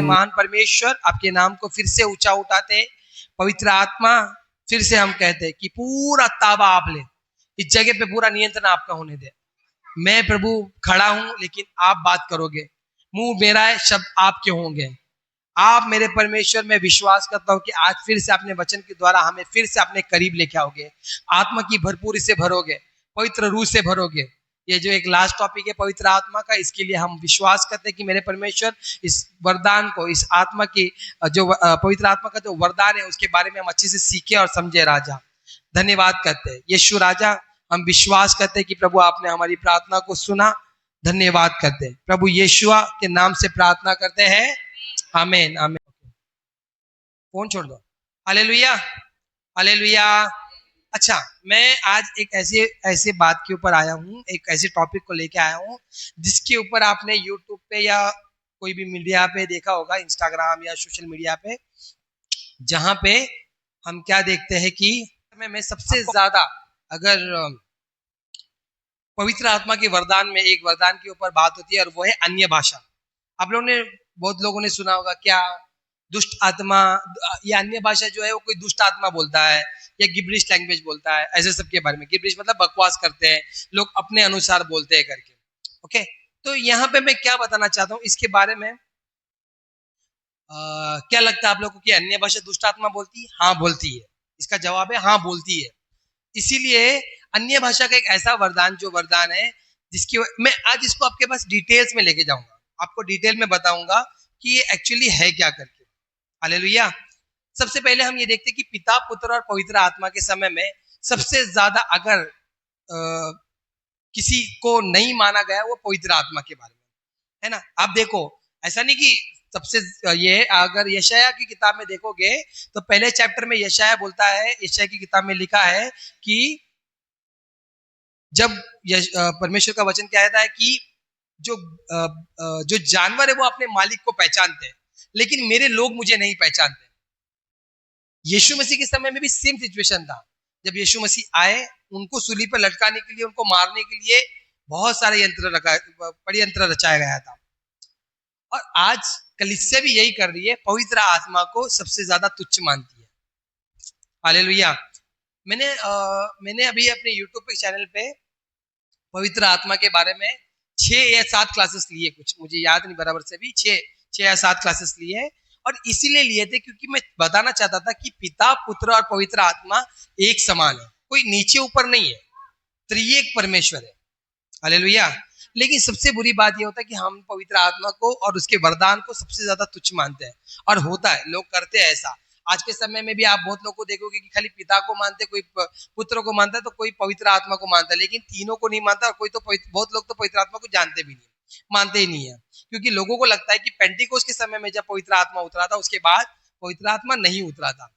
महान परमेश्वर, आपके नाम को फिर से ऊंचा उठाते हैं। पवित्र आत्मा, फिर से हम कहते हैं कि पूरा ताबा आप ले, इस जगह पे पूरा नियंत्रण आपका होने दे। मैं प्रभु खड़ा हूं, लेकिन आप बात करोगे, मुंह मेरा है, शब्द आपके होंगे। आप मेरे परमेश्वर, में विश्वास करता हूं कि आज फिर से अपने वचन के द्वारा हमें फिर से अपने करीब लेके आओगे, आत्मा की भरपूरी से भरोगे, पवित्र रूह से भरोगे। ये जो एक लास्ट टॉपिक है पवित्र आत्मा का, इसके लिए हम विश्वास करते हैं कि मेरे परमेश्वर इस वरदान को, इस आत्मा की जो पवित्र आत्मा का जो वरदान है उसके बारे में हम अच्छे से सीखे और समझे। राजा धन्यवाद करते हैं, यीशु राजा हम विश्वास करते हैं कि प्रभु आपने हमारी प्रार्थना को सुना। धन्यवाद करते हैं प्रभु यीशुआ के नाम से प्रार्थना करते हैं, आमीन आमीन। फोन छोड़ दो। Hallelujah hallelujah. अच्छा, मैं आज एक ऐसे बात के ऊपर आया हूँ, एक ऐसे टॉपिक को लेके आया हूँ जिसके ऊपर आपने यूट्यूब पे या कोई भी मीडिया पे देखा होगा, इंस्टाग्राम या सोशल मीडिया पे, जहां पे हम क्या देखते हैं कि में सबसे ज्यादा अगर पवित्र आत्मा के वरदान में एक वरदान के ऊपर बात होती है और वो है अन्य भाषा। आप लोगों ने, बहुत लोगों ने सुना होगा क्या दुष्ट आत्मा, या अन्य भाषा जो है वो कोई दुष्ट आत्मा बोलता है या गिब्रिश लैंग्वेज बोलता है, ऐसे सब के बारे में। गिब्रिश मतलब बकवास करते हैं लोग, अपने अनुसार बोलते हैं करके। ओके, तो यहाँ पे मैं क्या बताना चाहता हूँ इसके बारे में। क्या लगता है आप लोगों को कि अन्य भाषा दुष्ट आत्मा बोलती है? हाँ बोलती है, इसका जवाब है हाँ बोलती है। इसीलिए अन्य भाषा का एक ऐसा वरदान, जो वरदान है जिसकी मैं आज इसको आपके पास डिटेल्स में लेके जाऊंगा, आपको डिटेल में बताऊंगा कि ये एक्चुअली है क्या करके। हालेलुया। सबसे पहले हम ये देखते हैं कि पिता, पुत्र और पवित्र आत्मा के समय में सबसे ज्यादा अगर किसी को नहीं माना गया वो पवित्र आत्मा के बारे में है ना। आप देखो, ऐसा नहीं कि सबसे ये, अगर यशाया की किताब में देखोगे तो पहले चैप्टर में यशाया बोलता है, यशाया की किताब में लिखा है कि जब परमेश्वर का वचन कहता है कि जो जानवर है वो अपने मालिक को पहचानते हैं, लेकिन मेरे लोग मुझे नहीं पहचानते। यीशु मसीह के समय में भी सेम सिचुएशन था। जब यीशु मसीह आए, उनको सूली पर लटकाने के लिए, उनको मारने के लिए बहुत सारे यंत्र रचाया गया था। और आज कलीसिया भी यही कर रही है, पवित्र आत्मा को सबसे ज्यादा तुच्छ मानती है। हालेलुया। मैंने अभी अपने यूट्यूब पे चैनल पे पवित्र आत्मा के बारे में 6 या 7 क्लासेस लिए, कुछ मुझे याद नहीं बराबर से भी, 6 या 7 क्लासेस लिए। और इसीलिए लिए थे क्योंकि मैं बताना चाहता था कि पिता, पुत्र और पवित्र आत्मा एक समान है, कोई नीचे ऊपर नहीं है, त्रिएक परमेश्वर है। हालेलुया। लेकिन सबसे बुरी बात यह होता है कि हम पवित्र आत्मा को और उसके वरदान को सबसे ज्यादा तुच्छ मानते हैं, और होता है, लोग करते हैं ऐसा। आज के समय में भी आप बहुत लोगों को देखोगे कि खाली पिता को मानते, कोई पुत्र को मानता है, तो कोई पवित्र आत्मा को मानता है, लेकिन तीनों को नहीं मानता। और कोई तो बहुत लोग तो पवित्र आत्मा को जानते भी नहीं, मानते ही नहीं है, क्योंकि लोगों को लगता है कि पेंटिकोस्ट के समय में जब पवित्र आत्मा उतरा था उसके बाद पवित्र आत्मा नहीं उतरा था।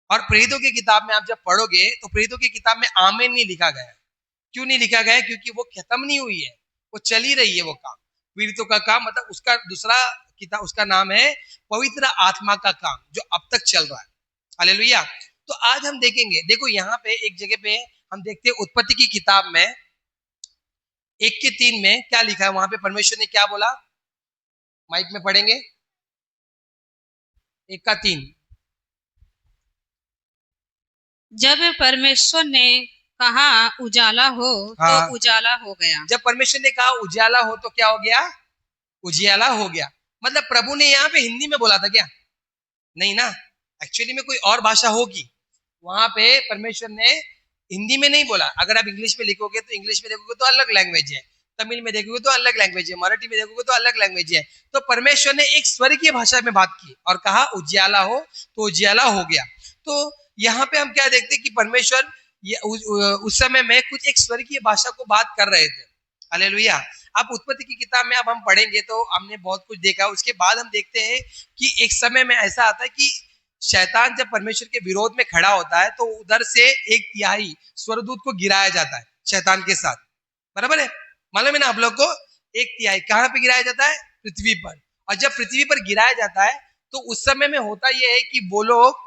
और प्रेरितों की किताब में आप जब पढ़ोगे तो प्रेरितों की किताब में आमीन नहीं लिखा गया। क्यों नहीं लिखा गया? क्योंकि वो खत्म नहीं हुई है, वो चली रही है वो काम, पीड़ितों का काम। मतलब उसका दूसरा किताब, उसका नाम है पवित्र आत्मा का काम, जो अब तक चल रहा है। हालेलुया। तो आज हम देखेंगे, देखो यहाँ पे एक जगह पे हम देखते हैं उत्पत्ति की किताब में 1:3 में क्या लिखा है। वहां पे परमेश्वर ने क्या बोला, माइक में पढ़ेंगे 1:3। जब परमेश्वर ने कहा उजाला हो, तो उजाला हो गया। जब परमेश्वर ने कहा उजाला हो तो क्या हो गया? उजियाला हो गया। मतलब प्रभु ने यहाँ पे हिंदी में बोला था क्या? नहीं ना, एक्चुअली में कोई और भाषा होगी। वहां पे परमेश्वर ने हिंदी में नहीं बोला। अगर आप इंग्लिश में लिखोगे तो इंग्लिश में देखोगे तो अलग लैंग्वेज है, तमिल में देखोगे तो अलग लैंग्वेज है, मराठी में देखोगे तो अलग लैंग्वेज है। तो परमेश्वर ने एक स्वर्गीय भाषा में बात की और कहा उजियाला हो, तो उजियाला हो गया। तो यहाँ पे हम क्या देखते हैं कि परमेश्वर उस समय में कुछ एक स्वर्गीय भाषा को बात कर रहे थे। हालेलुया। आप उत्पत्ति की किताब में अब हम पढ़ेंगे तो हमने बहुत कुछ देखा। उसके बाद हम देखते हैं कि एक समय में ऐसा आता है कि शैतान जब परमेश्वर के विरोध में खड़ा होता है तो उधर से 1/3 स्वर्गदूत को गिराया जाता है शैतान के साथ। बराबर है, मालूम है ना आप लोग को? 1/3 कहाँ पे गिराया जाता है? पृथ्वी पर। और जब पृथ्वी पर गिराया जाता है तो उस समय में होता यह है कि वो लोग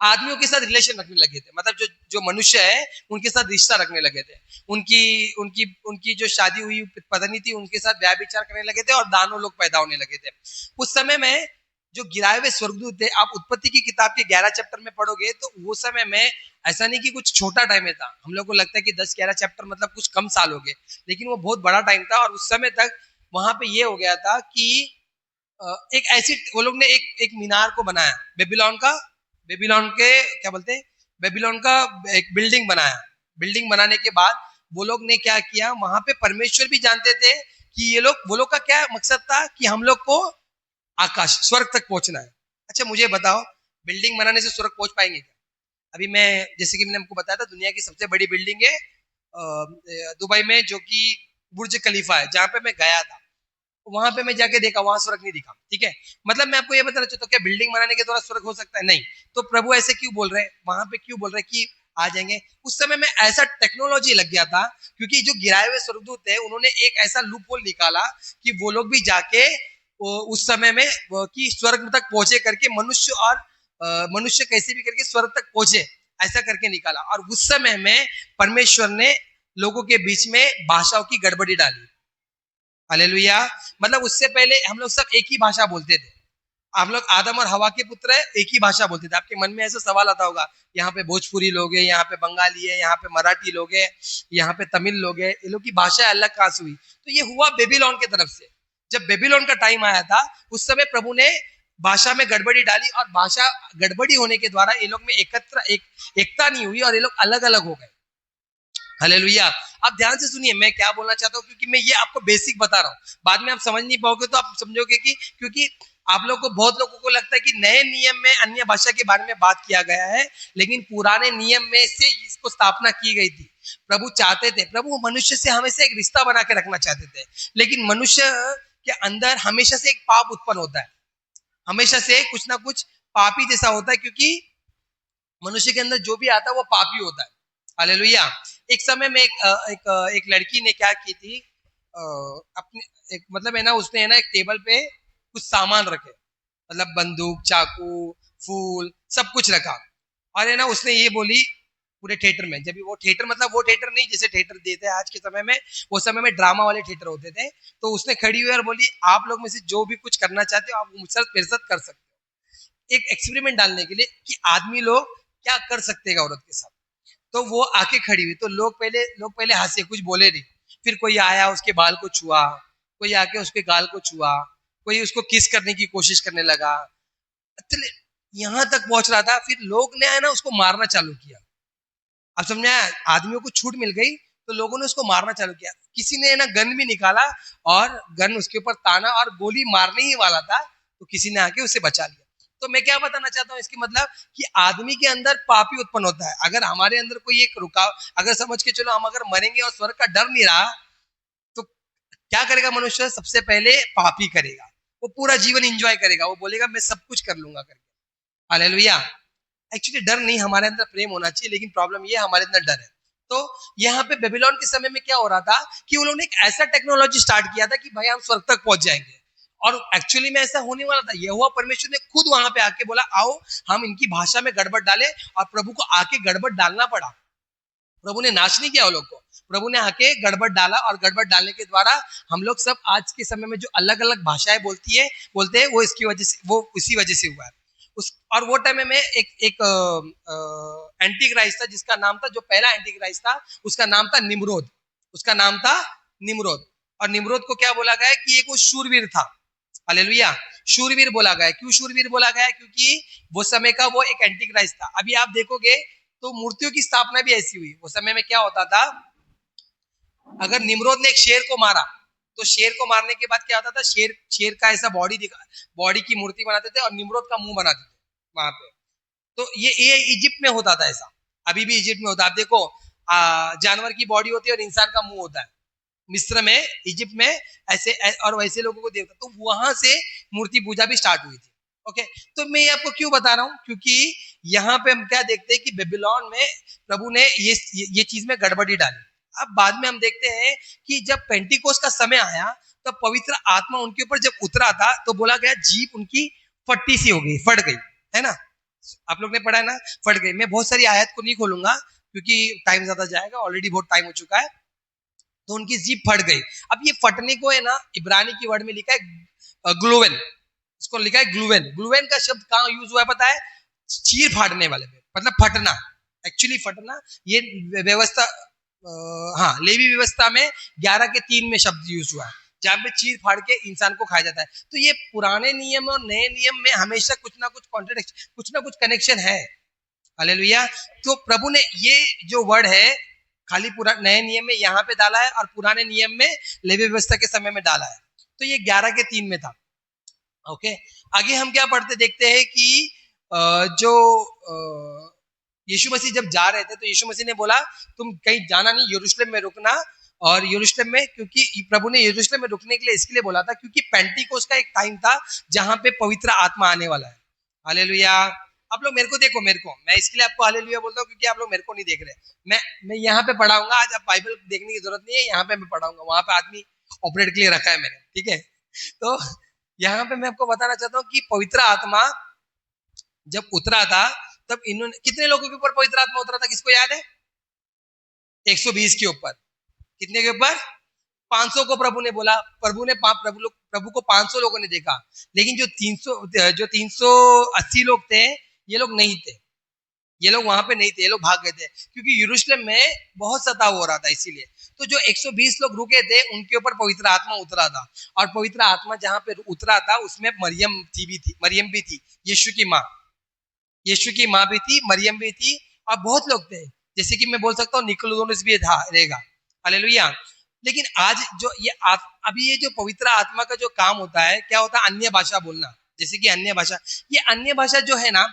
आदमियों के साथ रिलेशन रखने लगे थे, मतलब जो जो मनुष्य है उनके साथ रिश्ता रखने लगे थे। उनकी उनकी उनकी जो शादी हुई पत्नी थी उनके साथ व्याभिचार करने लगे थे और दानव लोग पैदा होने लगे थे। उस समय में जो गिराए हुए स्वर्गदूत थे, आप उत्पत्ति की किताब के 11 चैप्टर में पढ़ोगे तो वो समय में ऐसा नहीं कि कुछ छोटा टाइम था। हम लोग को लगता है कि 10-11 चैप्टर मतलब कुछ कम साल हो गए, लेकिन वो बहुत बड़ा टाइम था। और उस समय तक वहां पे ये हो गया था कि एक ऐसी वो लोग ने एक मीनार को बनाया, बेबीलोन का, बेबीलोन के क्या बोलते हैं, बेबीलोन का एक बिल्डिंग बनाया। बिल्डिंग बनाने के बाद वो लोग ने क्या किया, वहां पे परमेश्वर भी जानते थे कि ये लोग, वो लोग का क्या मकसद था कि हम लोग को आकाश स्वर्ग तक पहुंचना है। अच्छा मुझे बताओ, बिल्डिंग बनाने से स्वर्ग पहुंच पाएंगे क्या? अभी मैं, जैसे कि मैंने आपको बताया था, दुनिया की सबसे बड़ी बिल्डिंग है दुबई में, जो कि बुर्ज खलीफा है, जहां पे मैं गया था। वहां पे मैं जाके देखा, वहां स्वर्ग नहीं दिखा। ठीक है, मतलब मैं आपको ये बताना चाहता हूँ, क्या बिल्डिंग बनाने के द्वारा स्वर्ग हो सकता है? नहीं। तो प्रभु ऐसे क्यों बोल रहे हैं, वहां पे क्यों बोल रहे हैं कि आ जाएंगे? उस समय में ऐसा टेक्नोलॉजी लग गया था, क्योंकि जो गिराए हुए स्वर्गदूत थे उन्होंने एक ऐसा लूप होल निकाला कि वो लोग भी जाके उस समय में कि स्वर्ग तक पहुंचे करके, मनुष्य और मनुष्य कैसे भी करके स्वर्ग तक पहुंचे, ऐसा करके निकाला। और उस समय में परमेश्वर ने लोगों के बीच में भाषाओं की गड़बड़ी डाली। हालेलुया। मतलब उससे पहले हम लोग सब एक ही भाषा बोलते थे। आप लोग आदम और हवा के पुत्र है, एक ही भाषा बोलते थे। आपके मन में ऐसा सवाल आता होगा, यहाँ पे भोजपुरी लोग हैं, यहाँ पे बंगाली है, यहाँ पे मराठी लोग हैं, यहाँ पे तमिल लोग हैं, ये लोग की भाषा अलग कहां से हुई? तो ये हुआ बेबीलोन की तरफ से। जब बेबीलोन का टाइम आया था, उस समय प्रभु ने भाषा में गड़बड़ी डाली, और भाषा गड़बड़ी होने के द्वारा ये लोग में एकता नहीं हुई और ये लोग अलग अलग हो गए। हालेलुया। आप ध्यान से सुनिए मैं क्या बोलना चाहता हूँ, क्योंकि मैं ये आपको बेसिक बता रहा हूँ। बाद में आप समझ नहीं पाओगे तो आप समझोगे कि, क्योंकि आप लोग को, बहुत लोगों को लगता है कि नए नियम में अन्य भाषा के बारे में बात किया गया है, लेकिन पुराने नियम में से इसको स्थापना की गई थी। प्रभु चाहते थे, प्रभु मनुष्य से हमेशा एक रिश्ता बना के रखना चाहते थे, लेकिन मनुष्य के अंदर हमेशा से एक पाप उत्पन्न होता है, हमेशा से कुछ ना कुछ पापी जैसा होता है, क्योंकि मनुष्य के अंदर जो भी आता है वो पापी होता है। हालेलुया। एक समय में एक लड़की ने क्या की थी, अपने एक मतलब है ना, उसने है ना एक टेबल पे कुछ सामान रखे, मतलब बंदूक, चाकू, फूल, सब कुछ रखा। और है ना उसने ये बोली पूरे थिएटर में, जब वो थिएटर, मतलब वो थिएटर नहीं जैसे थिएटर देते हैं आज के समय में, वो समय में ड्रामा वाले थिएटर होते थे। तो उसने खड़ी हुई और बोली, आप लोग में से जो भी कुछ करना चाहते हो आप मुझसे मेरे साथ कर सकते हो, एक एक्सपेरिमेंट डालने के लिए कि आदमी लोग क्या कर सकते हैं औरत के साथ। तो वो आके खड़ी हुई, तो लोग पहले हंसे, कुछ बोले नहीं। फिर कोई आया उसके बाल को छुआ, कोई आके उसके गाल को छुआ, कोई उसको किस करने की कोशिश करने लगा, यहां तक पहुंच रहा था। फिर लोग ने है ना उसको मारना चालू किया। अब समझे, आदमियों को छूट मिल गई तो लोगों ने उसको मारना चालू किया। किसी ने ना गन भी निकाला और गन उसके ऊपर ताना और गोली मारने ही वाला था, तो किसी ने आके उसे बचा लिया। तो मैं क्या बताना चाहता हूँ इसकी मतलब, कि आदमी के अंदर पापी उत्पन्न होता है। अगर हमारे अंदर कोई एक रुकाव, अगर समझ के चलो हम अगर मरेंगे और स्वर्ग का डर नहीं रहा, तो क्या करेगा मनुष्य? सबसे पहले पापी करेगा, वो पूरा जीवन एंजॉय करेगा, वो बोलेगा मैं सब कुछ कर लूंगा करके। हालेलुया। एक्चुअली डर नहीं, हमारे अंदर प्रेम होना चाहिए, लेकिन प्रॉब्लम ये हमारे अंदर डर है। तो यहाँ पे बेबीलोन के समय में क्या हो रहा था कि उन्होंने एक ऐसा टेक्नोलॉजी स्टार्ट किया था कि भाई हम स्वर्ग तक पहुंच जाएंगे। और एक्चुअली में ऐसा होने वाला था, यहोवा परमेश्वर ने खुद वहां पे आके बोला आओ हम इनकी भाषा में गड़बड़ डाले, और प्रभु को आके गड़बड़ डालना पड़ा। प्रभु ने नाश नहीं किया वो लोग को, प्रभु ने आके गड़बड़ डाला, और गड़बड़ डालने के द्वारा हम लोग सब आज के समय में जो अलग अलग भाषाएं बोलते हैं, वो इसकी वजह से, वो इसी वजह से हुआ है। और वो टाइम में एक एंटी क्राइस्ट था, जिसका नाम था, जो पहला एंटी क्राइस्ट था उसका नाम था निम्रोद। उसका नाम था निम्रोद। और निम्रोद को क्या बोला गया कि एक वो शूरवीर था। हालेलुया। शूरवीर बोला गया। क्यों शूरवीर बोला गया? क्योंकि वो समय का वो एक एंटी क्राइस्ट था। अभी आप देखोगे तो मूर्तियों की स्थापना भी ऐसी हुई। वो समय में क्या होता था, अगर निम्रोद ने एक शेर को मारा, तो शेर को मारने के बाद क्या होता था, शेर का ऐसा बॉडी की मूर्ति बनाते थे और निम्रोद का मुंह बनाते थे वहां पे। तो ये इजिप्ट में होता था ऐसा, अभी भी इजिप्ट में होता है। आप देखो जानवर की बॉडी होती है और इंसान का मुंह होता है। मिस्र में, इजिप्ट में ऐसे, और वैसे लोगों को देखता, तो वहां से मूर्ति पूजा भी स्टार्ट हुई थी। ओके, तो मैं आपको क्यों बता रहा हूँ, क्योंकि यहाँ पे हम क्या देखते हैं कि बेबीलोन में प्रभु ने ये चीज में गड़बड़ी डाली। अब बाद में हम देखते हैं कि जब पेंटिकोस का समय आया, तो पवित्र आत्मा उनके ऊपर जब उतरा था, तो बोला गया जीभ उनकी फट्टी सी हो गई, फट गई, है ना। आप लोग ने पढ़ा है ना, फट गई। मैं बहुत सारी आयत को नहीं खोलूंगा क्योंकि टाइम ज्यादा जाएगा, ऑलरेडी बहुत टाइम हो चुका है। तो उनकी जीभ फट गई। अब ये फटने को है ना, इब्रानी की वर्ड में लिखा है ग्लोवेन, इसको लिखा है ग्लूवेन। ग्लूवेन का शब्द कहाँ यूज हुआ है पता है? चीर फाड़ने वाले में, मतलब फटना, एक्चुअली फटना। ये व्यवस्था हाँ, लेवी व्यवस्था में 11 के 3 में शब्द यूज हुआ है, जहाँ पे चीर फाड़ के इंसान को खाया जाता है। तो ये पुराने नियम और नए नियम में हमेशा कुछ ना कुछ कॉन्ट्रडिक्शन, कुछ ना कुछ कनेक्शन है। हालेलुया। तो प्रभु ने ये जो वर्ड है खाली पूरा नए नियम में यहाँ पे डाला है और पुराने नियम में लेवी व्यवस्था के समय में डाला है। तो ये 11 के 3 में था। ओके, आगे हम क्या पढ़ते देखते हैं कि जो यीशु मसीह जब जा रहे थे तो यीशु मसीह ने बोला तुम कहीं जाना नहीं, यरूशलेम में रुकना। और यरूशलेम में, क्योंकि प्रभु ने यरूशलेम में रुकने के लिए इसके लिए बोला था क्योंकि पेंटिकोस्ट का एक टाइम था जहां पे पवित्र आत्मा आने वाला है। हालेलुया। आप लोग मेरे को देखो, मेरे को, मैं इसके लिए आपको हालेलुया बोलता हूँ क्योंकि आप लोग मेरे को नहीं देख रहे। मैं यहाँ पे पढ़ाऊंगा आज, आप बाइबल देखने की जरूरत नहीं है, यहाँ पे मैं पढ़ाऊंगा, वहां पे आदमी ऑपरेट के लिए रखा है मैंने, ठीक है। तो यहाँ पे मैं आपको बताना चाहता हूँ कि पवित्र आत्मा जब उतरा था तब इन्होंने कितने लोगों के ऊपर पवित्र आत्मा उतरा था, किसको याद है? 120 के ऊपर। कितने के ऊपर? 500 को प्रभु ने बोला। प्रभु को 500 लोगों ने देखा, लेकिन जो 380 लोग थे ये लोग नहीं थे, ये लोग वहां पे नहीं थे, ये लोग भाग गए थे क्योंकि यरूशलेम में बहुत सताव हो रहा था, इसीलिए। तो जो 120 लोग रुके थे उनके ऊपर पवित्र आत्मा उतरा था। और पवित्र आत्मा जहां पे उतरा था उसमें मरियम भी थी, यीशु की माँ भी थी, मरियम भी थी, और बहुत लोग थे। जैसे कि मैं बोल सकता हूँ निकोदेमुस भी था, रहेगा। हालेलुया। लेकिन आज जो ये अभी ये जो पवित्र आत्मा का जो काम होता है, क्या होता है? अन्य भाषा बोलना। जैसे कि अन्य भाषा, ये अन्य भाषा जो है ना,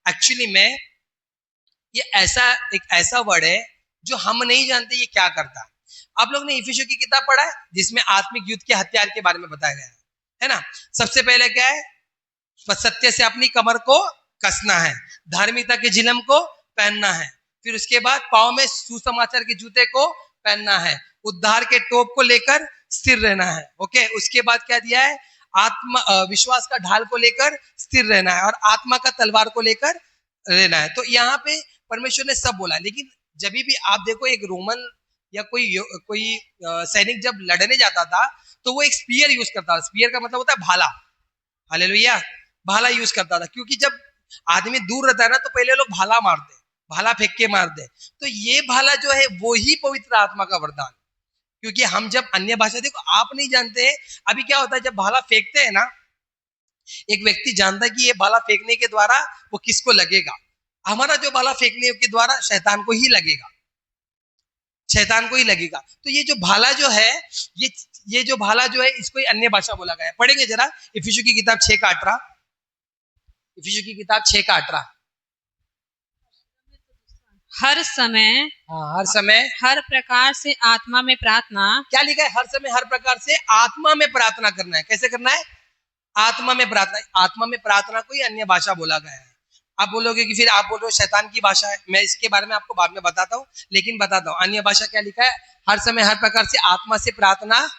एक्चुअली में ये एक ऐसा वर्ड है जो हम नहीं जानते ये क्या करता है। आप लोग ने इफिसियों की किताब पढ़ा है जिसमें आत्मिक युद्ध के हथियार के बारे में बताया गया है ना? सबसे पहले क्या है? सत्य से अपनी कमर को कसना है, धार्मिकता के झिलम को पहनना है, फिर उसके बाद पाँव में सुसमाचार के जूते को पहनना है, उद्धार के टोप को लेकर स्थिर रहना है। ओके, उसके बाद क्या दिया है? विश्वास का ढाल को लेकर स्थिर रहना है और आत्मा का तलवार को लेकर रहना है। तो यहाँ पे परमेश्वर ने सब बोला। लेकिन जब भी आप देखो एक रोमन या कोई सैनिक जब लड़ने जाता था तो वो एक स्पीयर यूज करता था। स्पीयर का मतलब होता है भाला। हालेलुया। भाला यूज करता था क्योंकि जब आदमी दूर रहता है ना तो पहले लोग भाला मारते, भाला फेंक के मारते। तो ये भाला जो है वो ही पवित्र आत्मा का वरदान। क्योंकि हम जब अन्य भाषा, देखो आप नहीं जानते अभी क्या होता है जब भाला फेंकते हैं ना, एक व्यक्ति जानता है कि ये भाला फेंकने के द्वारा वो किसको लगेगा। हमारा जो भाला फेंकने के द्वारा शैतान को ही लगेगा, शैतान को ही लगेगा। तो ये जो भाला जो है, ये जो भाला जो है इसको अन्य भाषा बोला गया है। पढ़ेंगे जरा इफिसियों की किताब 6 का 18। इफिसियों की किताब 6 का 18। हर समय, हाँ, हर समय हर प्रकार से आत्मा में प्रार्थना। क्या लिखा है? हर समय हर प्रकार से आत्मा में प्रार्थना करना है। कैसे करना है? आत्मा में प्रार्थना। आत्मा में प्रार्थना को ही अन्य भाषा बोला गया है। आप बोलोगे कि फिर आप बोल रहे हो शैतान की भाषा है। मैं इसके बारे में आपको बाद में बताता हूँ, लेकिन बताता हूँ अन्य भाषा क्या लिखा है। हर समय हर प्रकार से आत्मा से प्रार्थना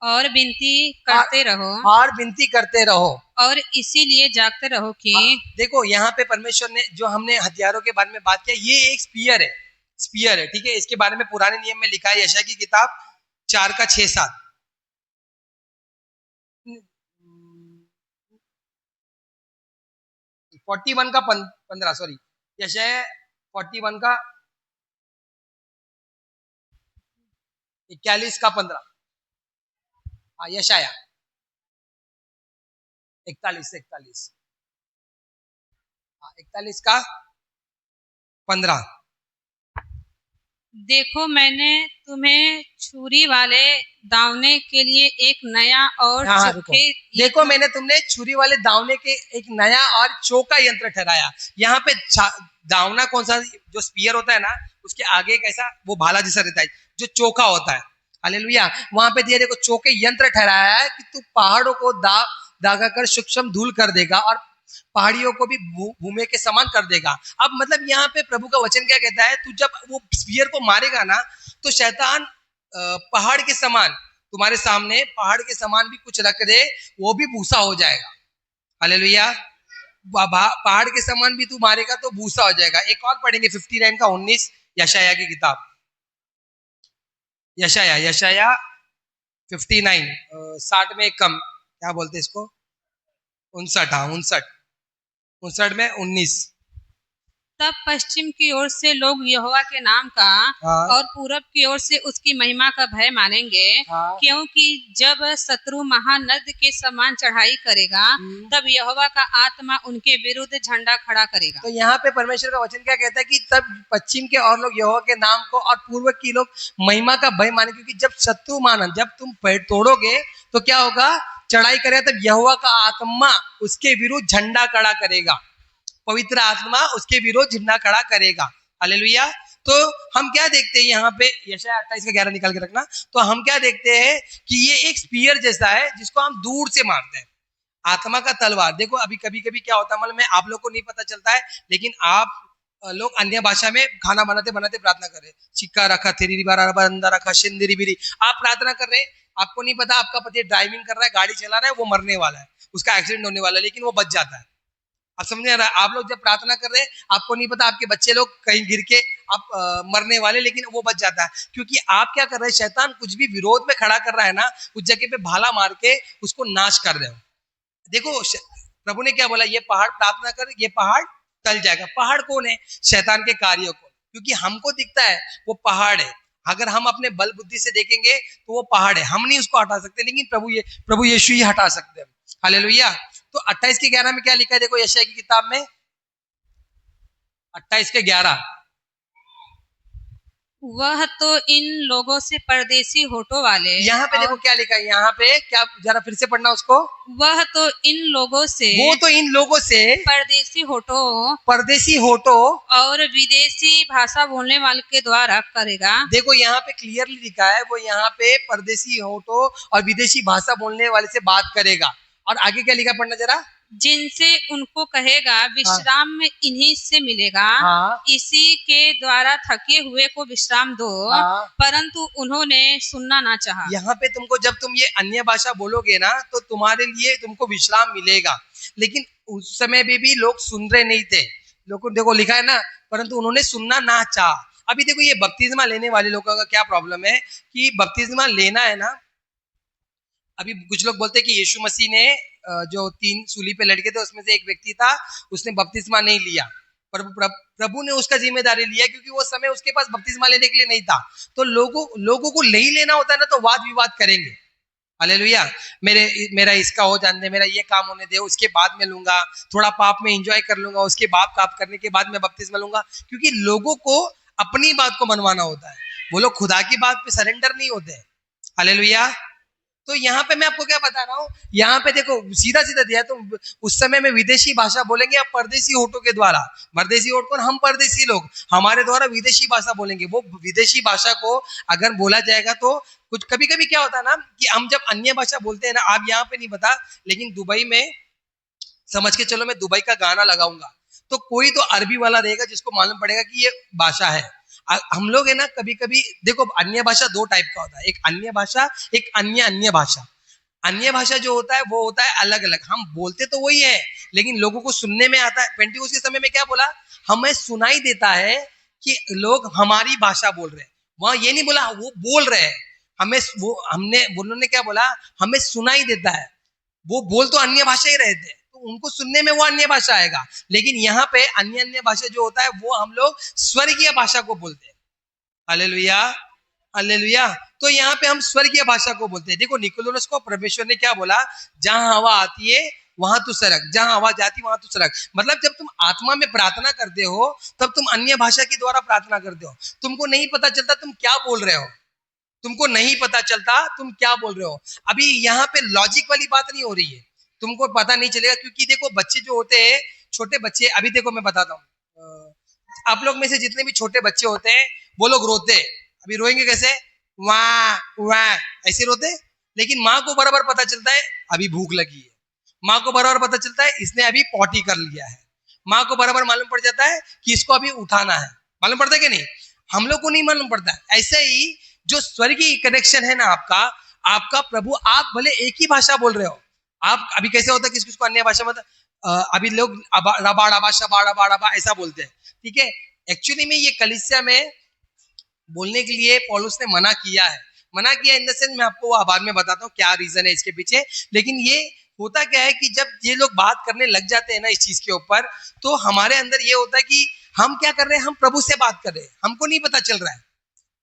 और विनती करते रहो, और विनती करते रहो, और इसीलिए जागते रहो कि देखो यहाँ पे परमेश्वर ने जो हमने हथियारों के बारे में बात किया, ये एक स्पीयर है, स्पीयर है, ठीक है। इसके बारे में पुराने नियम में लिखा है, यशायाह की किताब 4 का 6-7। 41 का 15, सॉरी, यशायाह 41 का 41 का 15। हाँ, यशायाह 41 का 15। देखो मैंने तुम्हें छुरी वाले दावने के लिए एक नया और चोखे, देखो मैंने तुमने छुरी वाले दावने के एक नया और चौका यंत्र ठहराया। यहाँ पे दावना कौन सा? जो स्पीयर होता है ना, उसके आगे एक ऐसा वो भाला जैसा रहता है जो चौका होता है। हालेलुया। वहां पे दिया देखो चौके यंत्र ठहराया है कि तू पहाड़ों को दागा कर सूक्ष्म धूल कर देगा और पहाड़ियों को भी भूमे के समान कर देगा। अब मतलब यहाँ पे प्रभु का वचन क्या कहता है? तू जब वो स्पीयर को मारेगा ना तो शैतान पहाड़ के समान, तुम्हारे सामने पहाड़ के समान भी कुछ रख दे, वो भी भूसा हो जाएगा। हालेलुया। पहाड़ के समान भी तू मारेगा तो भूसा हो जाएगा। एक और पढ़ेंगे 59 का 19, यशाया की किताब, यशाया 59, 60 में कम, क्या बोलते हैं इसको, 59, हाँ 59 में 19। तब पश्चिम की ओर से लोग यहोवा के नाम का हाँ, और पूरब की ओर से उसकी महिमा का भय मानेंगे, हाँ, क्योंकि जब शत्रु महानद के समान चढ़ाई करेगा, तब यहोवा का आत्मा उनके विरुद्ध झंडा खड़ा करेगा। तो यहाँ पे परमेश्वर का वचन क्या कहता है कि तब पश्चिम के और लोग यहोवा के नाम को और पूर्व के लोग महिमा का भय माने, क्योंकि जब शत्रु महानद, जब तुम पेड़ तोड़ोगे तो क्या होगा, चढ़ाई करेगा, तब यहोवा का आत्मा उसके विरुद्ध झंडा खड़ा करेगा, पवित्र आत्मा उसके विरोध झंडा खड़ा करेगा। हालेलुया। तो हम क्या देखते हैं यहाँ पे, यशाया 28 का 11 निकाल के रखना, तो हम क्या देखते हैं कि ये एक स्पीयर जैसा है जिसको हम दूर से मारते हैं, आत्मा का तलवार। देखो अभी कभी कभी क्या होता है मालूम है, आप लोग को नहीं पता चलता है, लेकिन आप लोग अन्य भाषा में खाना बनाते बनाते प्रार्थना कर रहे, चिक्का रखा थेरी बंदा रखा शिंदरी बिरी, आप प्रार्थना कर रहे, आपको नहीं पता आपका पति ड्राइविंग कर रहा है, गाड़ी चला रहा है, वो मरने वाला है, उसका एक्सीडेंट होने वाला है, लेकिन वो बच जाता है। आप समझ रहा है, आप लोग जब प्रार्थना कर रहे हैं, आपको नहीं पता आपके बच्चे लोग कहीं गिर के आप मरने वाले, लेकिन वो बच जाता है, क्योंकि आप क्या कर रहे हैं, शैतान कुछ भी विरोध में खड़ा कर रहा है ना, उस जगह पे भाला मार के उसको नाश कर रहे हो। देखो प्रभु ने क्या बोला, ये पहाड़ प्रार्थना कर, ये पहाड़ टल जाएगा। पहाड़ कौन है, शैतान के कार्यों को, क्योंकि हमको दिखता है वो पहाड़ है, अगर हम अपने बल बुद्धि से देखेंगे तो वो पहाड़ है, हम नहीं उसको हटा सकते, लेकिन प्रभु यीशु ही हटा सकते हैं। हालेलुया। तो 28 के 11 में क्या लिखा है, देखो यशाया की किताब में 28 के 11, वह तो इन लोगों से परदेशी होठों वाले, यहाँ पे देखो क्या लिखा है, यहाँ पे क्या, जरा फिर से पढ़ना उसको, वह तो इन लोगों से, वो तो इन लोगों से परदेशी होठों और विदेशी भाषा बोलने वाले के द्वारा करेगा। देखो यहाँ पे क्लियरली लिखा है, वो यहाँ पे परदेशी होठों और विदेशी भाषा बोलने वाले से बात करेगा, और आगे क्या लिखा, पढ़ना जरा, जिनसे उनको कहेगा विश्राम में इन्हीं से मिलेगा, हाँ, इसी के द्वारा थके हुए को विश्राम दो, हाँ, परंतु उन्होंने सुनना ना चाहा। यहाँ पे तुमको, जब तुम ये अन्य भाषा बोलोगे ना, तो तुम्हारे लिए तुमको विश्राम मिलेगा, लेकिन उस समय भी लोग सुन रहे नहीं थे, लोगों देखो लिखा है ना, परंतु उन्होंने सुनना ना चाहा। अभी देखो ये बपतिस्मा लेने वाले लोगों का क्या प्रॉब्लम है, कि बपतिस्मा लेना है ना, अभी कुछ लोग बोलते हैं कि यीशु मसीह ने जो 3 सूली पे लटके थे उसमें से एक व्यक्ति था, उसने बपतिस्मा नहीं लिया, पर प्रभु ने उसका जिम्मेदारी लिया, क्योंकि वो समय उसके पास बपतिस्मा लेने के लिए नहीं था। तो लोगों को नहीं लेना होता है ना, तो वाद विवाद करेंगे। हालेलुया। मेरा इसका हो जाने दे, मेरा ये काम होने दे, उसके बाद में लूंगा, थोड़ा पाप में एंजॉय कर लूंगा, उसके बाद पाप करने के बाद मैं बपतिस्मा लूंगा, क्योंकि लोगों को अपनी बात को मनवाना होता है, वो लोग खुदा की बात पे सरेंडर नहीं होते। हालेलुया। तो यहाँ पे मैं आपको क्या बता रहा हूँ, यहाँ पे देखो सीधा सीधा दिया, तो उस समय में विदेशी भाषा बोलेंगे आप परदेशी होठों के द्वारा, परदेशी होठ कौन, हम परदेशी लोग, हमारे द्वारा विदेशी भाषा बोलेंगे। वो विदेशी भाषा को अगर बोला जाएगा तो कुछ कभी कभी क्या होता है ना, कि हम जब अन्य भाषा बोलते हैं ना, आप यहाँ पे नहीं पता, लेकिन दुबई में समझ के चलो, मैं दुबई का गाना लगाऊंगा तो कोई तो अरबी वाला रहेगा जिसको मालूम पड़ेगा कि ये भाषा है। हम लोग है ना, कभी कभी देखो अन्य भाषा 2 टाइप का होता है, एक अन्य भाषा, एक अन्य भाषा। अन्य भाषा जो होता है वो होता है अलग अलग, हम बोलते तो वही है, लेकिन लोगों को सुनने में आता है। पेंटिकोस्ट के समय में क्या बोला, हमें सुनाई देता है कि लोग हमारी भाषा बोल रहे हैं, वहां ये नहीं बोला वो बोल रहे हैं, हमें वो हमने उन्होंने क्या बोला, हमें सुनाई देता है। वो बोल तो अन्य भाषा ही रहे थे, तो उनको सुनने में वो अन्य भाषा आएगा, लेकिन यहाँ पे अन्य भाषा जो होता है वो हम लोग स्वर्गीय भाषा को बोलते हैं। Hallelujah, hallelujah. तो यहाँ पे हम स्वर्गीय भाषा को बोलते हैं। देखो निकोदेमुस को परमेश्वर ने क्या बोला, जहां हवा आती है वहां तू सरक, जहां हवा जाती वहां तू सरक। मतलब जब तुम आत्मा में प्रार्थना करते हो तब तुम अन्य भाषा के द्वारा प्रार्थना करते हो, तुमको नहीं पता चलता तुम क्या बोल रहे हो, तुमको नहीं पता चलता तुम क्या बोल रहे हो। अभी यहाँ पे लॉजिक वाली बात नहीं हो रही है, तुमको पता नहीं चलेगा, क्योंकि देखो बच्चे जो होते हैं, छोटे बच्चे, अभी देखो मैं बताता हूँ, आप लोग में से जितने भी छोटे बच्चे होते हैं वो लोग रोते हैं, अभी रोएंगे कैसे, वाह वाह ऐसे रोते, लेकिन माँ को बराबर पता चलता है अभी भूख लगी है, माँ को बराबर पता चलता है इसने अभी पॉटी कर लिया है, माँ को बराबर मालूम पड़ जाता है कि इसको अभी उठाना है। मालूम पड़ता है कि नहीं, हम लोग को नहीं मालूम पड़ता। ऐसे ही जो स्वर्गीय कनेक्शन है ना आपका प्रभु, आप भले एक ही भाषा बोल रहे हो, आप अभी कैसे होता है किसी को अन्य भाषा में अभी लोग रबा रबा शबा रबा रबा ऐसा बोलते हैं, ठीक है। एक्चुअली में ये कलीसिया में बोलने के लिए पौलुस ने मना किया है। मना किया इन द सेंस, मैं आपको बाद में बताता हूँ क्या रीजन है इसके पीछे। लेकिन ये होता क्या है कि जब ये लोग बात करने लग जाते हैं ना इस चीज के ऊपर, तो हमारे अंदर ये होता है कि हम क्या कर रहे हैं, हम प्रभु से बात कर रहे हैं, हमको नहीं पता चल रहा है,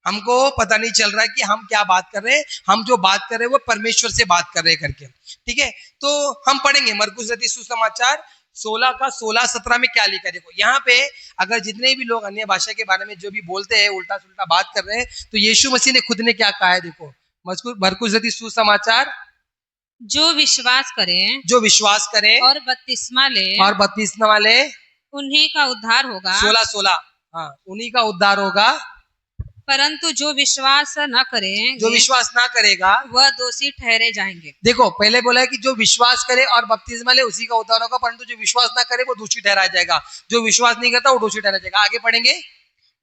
हमको पता नहीं चल रहा है कि हम क्या बात कर रहे हैं। हम जो बात कर रहे हैं वो परमेश्वर से बात कर रहे हैं करके, ठीक है। तो हम पढ़ेंगे मरकुस रचित सुसमाचार 16 का 16-17 में क्या लिखा है। देखो यहाँ पे अगर जितने भी लोग अन्य भाषा के बारे में जो भी बोलते हैं, उल्टा सुल्टा बात कर रहे हैं, तो यीशु मसीह ने खुद ने क्या कहा है। देखो मरकुस रचित सुसमाचार, जो विश्वास करें जो विश्वास करें और बपतिस्मा ले और बपतिस्मा वाले उन्हीं का उद्धार होगा। 16 हाँ, उन्हीं का उद्धार होगा। परंतु जो विश्वास न करें, जो विश्वास ना करेगा वह दोषी ठहरे जाएंगे। देखो पहले बोला है कि जो विश्वास करे और बपतिस्मा ले उसी का उद्धार होगा, परंतु जो विश्वास ना करे वो दोषी ठहराया जाएगा। जो विश्वास नहीं करता वो दोषी ठहराया जाएगा। आगे पढ़ेंगे।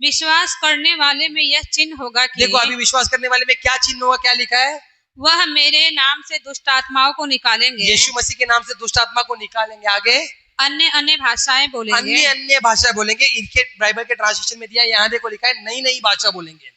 विश्वास करने वाले में यह चिन्ह होगा कि, देखो अभी विश्वास करने वाले में क्या चिन्ह होगा, क्या लिखा है। वह मेरे नाम से दुष्ट आत्माओं को निकालेंगे। यीशु मसीह के नाम से दुष्ट आत्मा को निकालेंगे। आगे अन्य अन्य भाषाएं बोलेंगे। अन्य अन्य भाषा बोलेंगे। इनके बाइबल के ट्रांसलेशन में दिया, यहाँ देखो लिखा है नई नई भाषा बोलेंगे।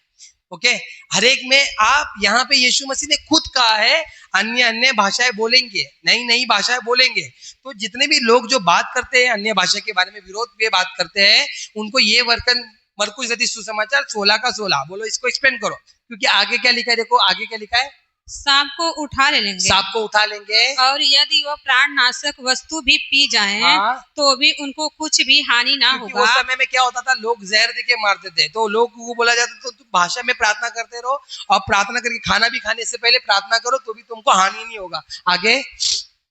ओके, हर एक में आप यहाँ पे यीशु मसीह ने खुद कहा है अन्य अन्य भाषाएं बोलेंगे, नई नई भाषाएं बोलेंगे। तो जितने भी लोग जो बात करते हैं अन्य भाषा के बारे में, विरोध में बात करते हैं, उनको ये वर्कन मरकुस रचित सुसमाचार 16 का 16 बोलो, इसको एक्सप्लेन करो। क्योंकि आगे क्या लिखा है, देखो आगे क्या लिखा है। सांप को उठा ले लेंगे, सांप को उठा लेंगे, और यदि वह प्राणनाशक वस्तु भी पी जाएं, हाँ, तो भी उनको कुछ भी हानि ना होगा। उस समय में क्या होता था, लोग जहर देके मारते थे, तो लोग को बोला जाता तो तुम भाषा में प्रार्थना करते रहो, और प्रार्थना करके खाना भी खाने से पहले प्रार्थना करो, तो भी तुमको हानि नहीं होगा। आगे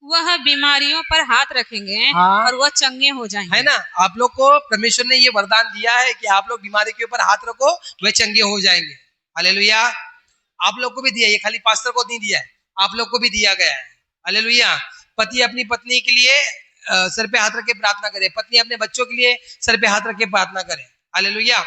वह बीमारियों पर हाथ रखेंगे, हाँ, और वह चंगे हो जाएंगे। है ना। आप लोग को परमेश्वर ने ये वरदान दिया है कि आप लोग बीमारी के ऊपर हाथ रखो, वे चंगे हो जाएंगे। हालेलुया। आप लोग को भी दिया, ये खाली पास्टर को नहीं दिया है, आप लोग को भी दिया गया है। हालेलुया। पति अपनी पत्नी के लिए सर पे हाथ रख के प्रार्थना करे, पत्नी अपने बच्चों के लिए सर पे हाथ रख के प्रार्थना करे। हालेलुया।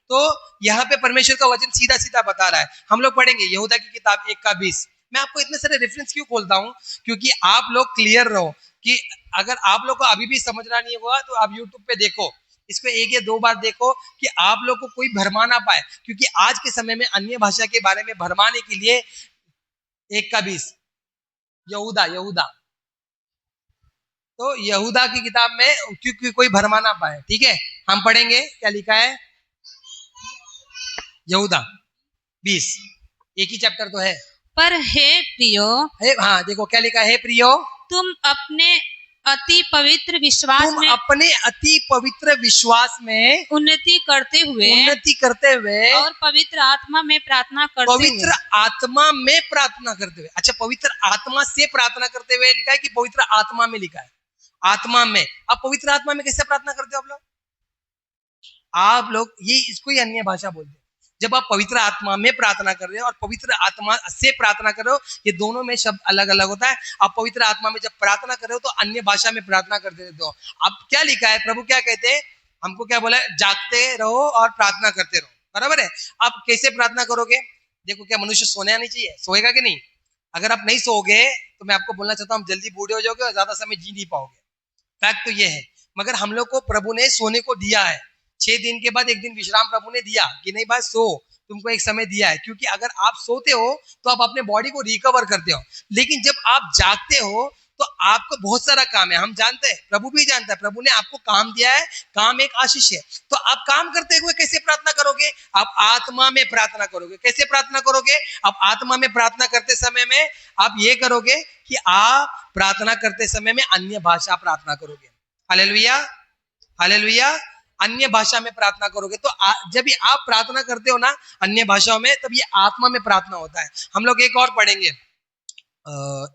तो यहाँ पे परमेश्वर का वचन सीधा सीधा बता रहा है। हम लोग पढ़ेंगे यहूदा की किताब 1 का 20। मैं आपको इतने सारे रेफरेंस क्यों खोलता हूँ, क्योंकि आप लोग क्लियर रहो कि अगर आप लोग को अभी भी समझना नहीं होगा तो आप यूट्यूब पे देखो, इसको 1 या 2 बार देखो कि आप लोग को कोई भरमा ना पाए। क्योंकि आज के समय में अन्य भाषा के बारे में भरमाने के लिए 1 का 20 यहूदा, तो यहूदा की किताब में क्योंकि कोई भरमा ना पाए, ठीक है। हम पढ़ेंगे क्या लिखा है, यहूदा 20, एक ही चैप्टर तो है। पर हे प्रियो, हाँ देखो क्या लिखा है, प्रियो तुम अपने अति पवित्र विश्वास में, अपने अति पवित्र विश्वास में उन्नति करते हुए और पवित्र आत्मा में प्रार्थना करते हुए, पवित्र आत्मा में प्रार्थना करते हुए। अच्छा, पवित्र आत्मा से प्रार्थना करते हुए लिखा है कि पवित्र आत्मा में लिखा है, आत्मा में। अब पवित्र आत्मा में कैसे प्रार्थना करते हो आप लोग ये इसको ही अन्य भाषा बोलते हैं। जब आप पवित्र आत्मा में प्रार्थना कर रहे हो और पवित्र आत्मा से प्रार्थना कर रहे हो, ये दोनों में शब्द अलग अलग होता है। आप पवित्र आत्मा में जब प्रार्थना कर रहे हो तो अन्य भाषा में प्रार्थना करते रहते हो। अब क्या लिखा है, प्रभु क्या कहते हैं, हमको क्या बोला है, जागते रहो और प्रार्थना करते रहो, बराबर है। आप कैसे प्रार्थना करोगे, देखो क्या मनुष्य सोने नहीं चाहिए, सोएगा कि नहीं। अगर आप नहीं सोओगे तो मैं आपको बोलना चाहता हूँ, हम जल्दी बूढ़े हो जाओगे और ज्यादा समय जी नहीं पाओगे। फैक्ट तो ये है। मगर हम लोग को प्रभु ने सोने को दिया है, 6 दिन के बाद 1 दिन विश्राम प्रभु ने दिया कि नहीं भाई सो, तुमको एक समय दिया है। क्योंकि अगर आप सोते हो तो आप अपने बॉडी को रिकवर करते हो, लेकिन जब आप जागते हो तो आपको बहुत सारा काम है। हम जानते हैं, प्रभु भी जानता है, प्रभु ने आपको काम दिया है, काम एक आशीष है। तो आप काम करते हुए कैसे प्रार्थना करोगे, आप आत्मा में प्रार्थना करोगे। कैसे प्रार्थना करोगे, आप आत्मा में प्रार्थना करते समय में आप ये करोगे कि आप प्रार्थना करते समय में अन्य भाषा प्रार्थना करोगे। Hallelujah, hallelujah. अन्य भाषा में प्रार्थना करोगे तो जब ये आप प्रार्थना करते हो ना अन्य भाषाओं में, तब ये आत्मा में प्रार्थना होता है। हम लोग एक और पढ़ेंगे,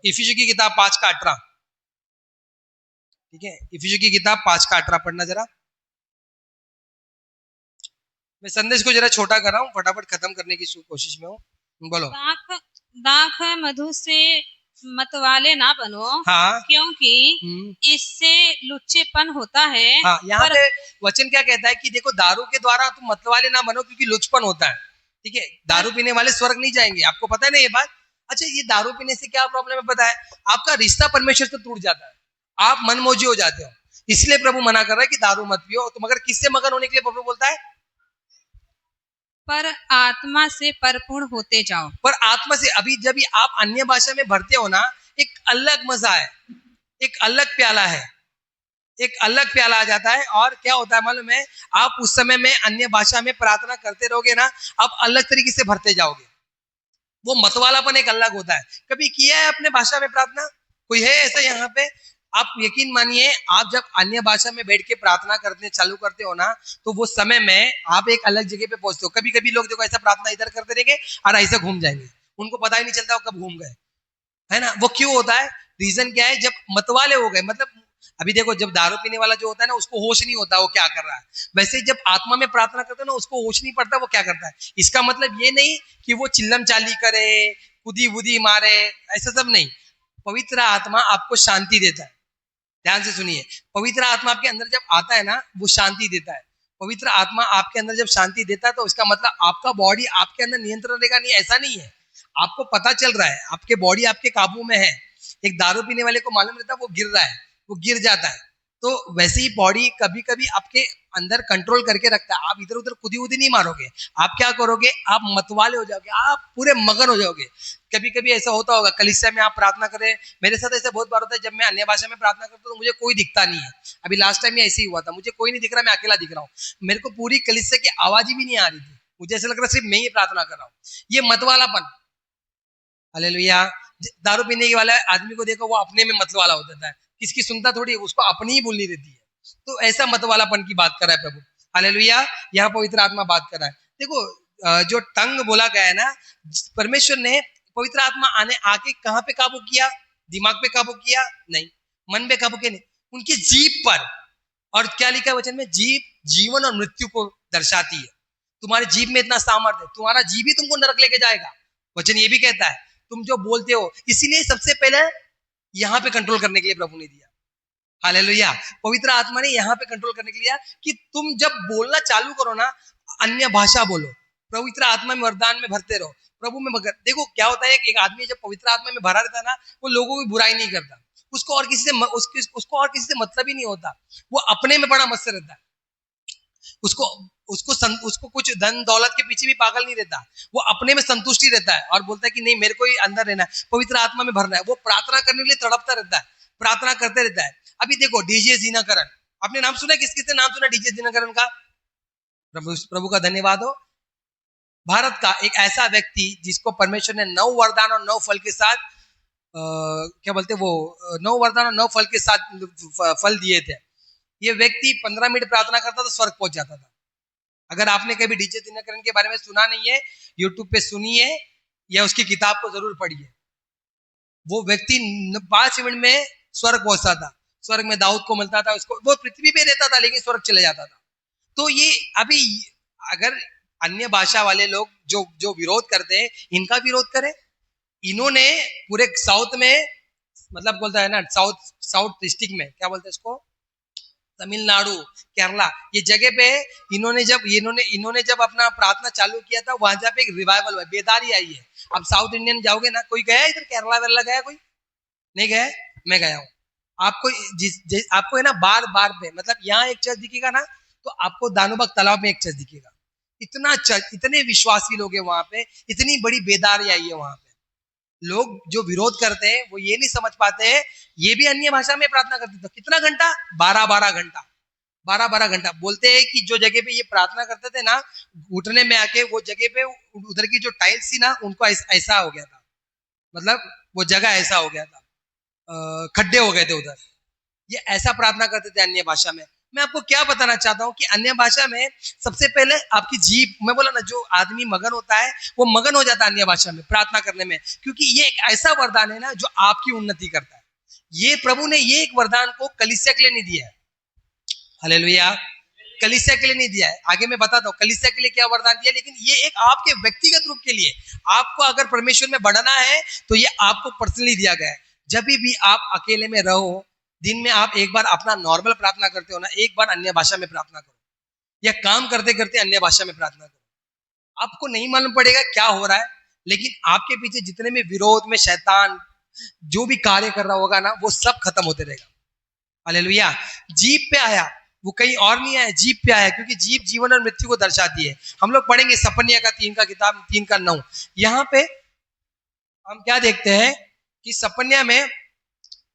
इफिसियों की किताब 5 का 18, ठीक है। इफिसियों की किताब 5 का 18 पढ़ना जरा। मैं संदेश को जरा छोटा कर रहा हूँ, फटाफट खत्म करने की कोशिश में हूँ। बोलो। दाख मधु से मतवाले ना बनो, हाँ, क्योंकि इससे लुच्चेपन होता है। हाँ, यहाँ पे वचन क्या कहता है कि देखो दारू के द्वारा तुम मतवाले ना बनो, क्योंकि लुचपन होता है, ठीक है। दारू पीने वाले स्वर्ग नहीं जाएंगे, आपको पता है ना ये बात। अच्छा, ये दारू पीने से क्या प्रॉब्लम है पता है, आपका रिश्ता परमेश्वर से टूट जाता है। आप मनमौजी हो जाते हो। इसलिए प्रभु मना कर रहा है कि दारू मत पियो। तो मगर किससे मगन होने के लिए प्रभु बोलता है? पर आत्मा से परिपूर्ण होते जाओ। पर आत्मा से। अभी जब आप अन्य भाषा में भरते हो ना, एक अलग मजा है, एक अलग प्याला है, एक अलग प्याला आ जाता है। और क्या होता है मालूम है? आप उस समय में अन्य भाषा में प्रार्थना करते रहोगे ना, आप अलग तरीके से भरते जाओगे। वो मतवालापन एक अलग होता है। कभी किया है अपने भाषा में प्रार्थना? कोई है ऐसा यहाँ पे? आप यकीन मानिए, आप जब अन्य भाषा में बैठ के प्रार्थना करने चालू करते हो ना, तो वो समय में आप एक अलग जगह पे पहुंचते हो। कभी कभी लोग देखो ऐसा प्रार्थना इधर करते रहेंगे और ऐसा घूम जाएंगे, उनको पता ही नहीं चलता वो कब घूम गए, है ना? वो क्यों होता है? रीजन क्या है? जब मतवाले हो गए, मतलब अभी देखो, जब दारू पीने वाला जो होता है ना, उसको होश नहीं होता वो क्या कर रहा है। वैसे ही जब आत्मा में प्रार्थना करते हो ना, उसको होश नहीं पड़ता वो क्या करता है। इसका मतलब ये नहीं कि वो चिल्लम चाली करे, कुदी वुदी मारे, ऐसा सब नहीं। पवित्र आत्मा आपको शांति देता है। ध्यान से सुनिए, पवित्र आत्मा आपके अंदर जब आता है ना, वो शांति देता है। पवित्र आत्मा आपके अंदर जब शांति देता है, तो इसका मतलब आपका बॉडी आपके अंदर नियंत्रण रहेगा नहीं, ऐसा नहीं है। आपको पता चल रहा है आपके बॉडी आपके काबू में है। एक दारू पीने वाले को मालूम रहता है वो गिर रहा है, वो गिर जाता है। तो वैसे ही बॉडी कभी कभी आपके अंदर कंट्रोल करके रखता है। आप इधर उधर खुदी उदी नहीं मारोगे। आप क्या करोगे? आप मतवाले हो जाओगे, आप पूरे मगन हो जाओगे। कभी कभी ऐसा होता होगा, कलीसिया में आप प्रार्थना करें, मेरे साथ ऐसा बहुत बार होता है, जब मैं अन्य भाषा में प्रार्थना करता हूँ तो मुझे कोई दिखता नहीं है। अभी लास्ट टाइम में ऐसे ही हुआ था, मुझे कोई नहीं दिख रहा, मैं अकेला दिख रहा हूँ। मेरे को पूरी कलीसिया की आवाज भी नहीं आ रही थी, मुझे ऐसा लग रहा सिर्फ मैं ही प्रार्थना कर रहा हूँ। ये मतवालापन। हालेलुया। दारू पीने के वाला आदमी को देखो, वो अपने में मत वाला हो जाता है, किसकी सुनता थोड़ी, उसको अपनी ही बोलनी रहती है। तो ऐसा मत वालापन की बात कर रहा है प्रभु। हालेलुया। यहाँ पवित्र आत्मा बात कर रहा है। देखो, जो टंग बोला गया है ना, परमेश्वर ने पवित्र आत्मा आने आके कहाँ पे काबू किया? दिमाग पे काबू किया? नहीं। मन पे काबू किया? नहीं, उनकी जीभ पर। और क्या लिखा है वचन में? जीभ जीवन और मृत्यु को दर्शाती है। तुम्हारे जीभ में इतना सामर्थ्य है, तुम्हारा जीभ ही तुमको नरक लेके जाएगा। वचन ये भी कहता है तुम जो बोलते हो, इसीलिए सबसे पहले यहाँ पे कंट्रोल करने के लिए प्रभु ने दिया। हालेलुया। पवित्र आत्मा ने यहाँ पे कंट्रोल करने के लिए कि तुम जब बोलना चालू करो ना, अन्य भाषा बोलो, पवित्र आत्मा में वरदान में भरते रहो, प्रभु में भर। देखो क्या होता है, एक आदमी जब पवित्र आत्मा में भरा रहता है ना, वो लोगों की बुराई नहीं करता, उसको और किसी से उसको और किसी से मतलब ही नहीं होता। वो अपने में बड़ा मस्त रहता है। उसको उसको कुछ धन दौलत के पीछे भी पागल नहीं रहता। वो अपने में संतुष्टि रहता है और बोलता है कि नहीं, मेरे को ही अंदर रहना है, पवित्र आत्मा में भरना है। वो प्रार्थना करने के लिए तड़पता रहता है, प्रार्थना करते रहता है। अभी देखो डीजे दिनकरन, आपने नाम सुना? किस किसने नाम सुना डीजे दिनकरन का? प्रभु का धन्यवाद हो। भारत का एक ऐसा व्यक्ति जिसको परमेश्वर ने 9 वरदान और 9 फल के साथ क्या बोलते वो 9 वरदान और 9 फल के साथ फल दिए थे। ये व्यक्ति 15 मिनट प्रार्थना करता तो स्वर्ग पहुंच जाता था। अगर आपने कभी डीजे दिनकरन के बारे में सुना नहीं है, यूट्यूब पे सुनिए या उसकी किताब को जरूर पढ़िए। वो व्यक्ति 5 मिनट में स्वर्ग पहुंचता था। स्वर्ग में दाऊद को मिलता था, उसको वो पृथ्वी पे रहता था लेकिन स्वर्ग चले जाता था। तो ये अभी अगर अन्य भाषा वाले लोग जो जो विरोध करते हैं, इनका विरोध करें। इन्होंने पूरे साउथ में, मतलब बोलता है ना, साउथ डिस्ट्रिक्ट में क्या बोलते हैं इसको, तमिलनाडु, केरला, ये जगह पे इन्होंने जब अपना प्रार्थना चालू किया था, वहां जब एक रिवाइवल हुआ, बेदारी आई है। अब साउथ इंडियन जाओगे ना, कोई गया इधर केरला वेरला गया? कोई नहीं गया? मैं गया हूँ। आपको है ना बार बार पे, मतलब यहाँ एक चर्च दिखेगा ना, तो आपको दानुबाग तालाब में एक चर्च दिखेगा। इतना चर्च, इतने विश्वासी लोग हैं वहां पे, इतनी बड़ी बेदारी आई है वहां पे। लोग जो विरोध करते हैं वो ये नहीं समझ पाते हैं, ये भी अन्य भाषा में प्रार्थना करते थे। कितना घंटा? 12-12 घंटा, 12-12 घंटा। बोलते हैं कि जो जगह पे ये प्रार्थना करते थे ना, घुटने में आके वो जगह पे उधर की जो टाइल्स थी ना, उनको ऐसा हो गया था, मतलब वो जगह ऐसा हो गया था, खड्डे हो गए थे उधर। ये ऐसा प्रार्थना करते थे अन्य भाषा में। मैं आपको क्या बताना चाहता हूँ कि अन्य भाषा में सबसे पहले आपकी जीभ, मैं बोला ना, जो आदमी मगन होता है वो मगन हो जाता है अन्य भाषा में प्रार्थना करने में, क्योंकि ये एक ऐसा वरदान है ना जो आपकी उन्नति करता है। ये प्रभु ने ये एक वरदान को कलीसिया के लिए नहीं दिया है। हालेलुया। कलीसिया के लिए नहीं दिया है। आगे मैं बताता हूँ कलीसिया के लिए क्या वरदान दिया, लेकिन ये एक आपके व्यक्तिगत रूप के लिए, आपको अगर परमेश्वर में बढ़ना है तो ये आपको पर्सनली दिया गया है। जब भी आप अकेले में रहो, दिन में आप एक बार अपना नॉर्मल प्रार्थना करते हो ना, एक बार अन्य भाषा में प्रार्थना करो, या काम करते करते अन्य भाषा में प्रार्थना करो। आपको नहीं मालूम पड़ेगा क्या हो रहा है, लेकिन आपके पीछे जितने भी विरोध में शैतान जो भी कार्य कर रहा होगा ना, वो सब खत्म होते रहेगा। हालेलुया। जीभ पे आया, वो कहीं और नहीं आया, जीभ पे आया, क्योंकि जीभ जीवन और मृत्यु को दर्शाती है। हम लोग पढ़ेंगे सपन्या का 3 का किताब 3 का 9। यहाँ पे हम क्या देखते हैं कि सपन्या में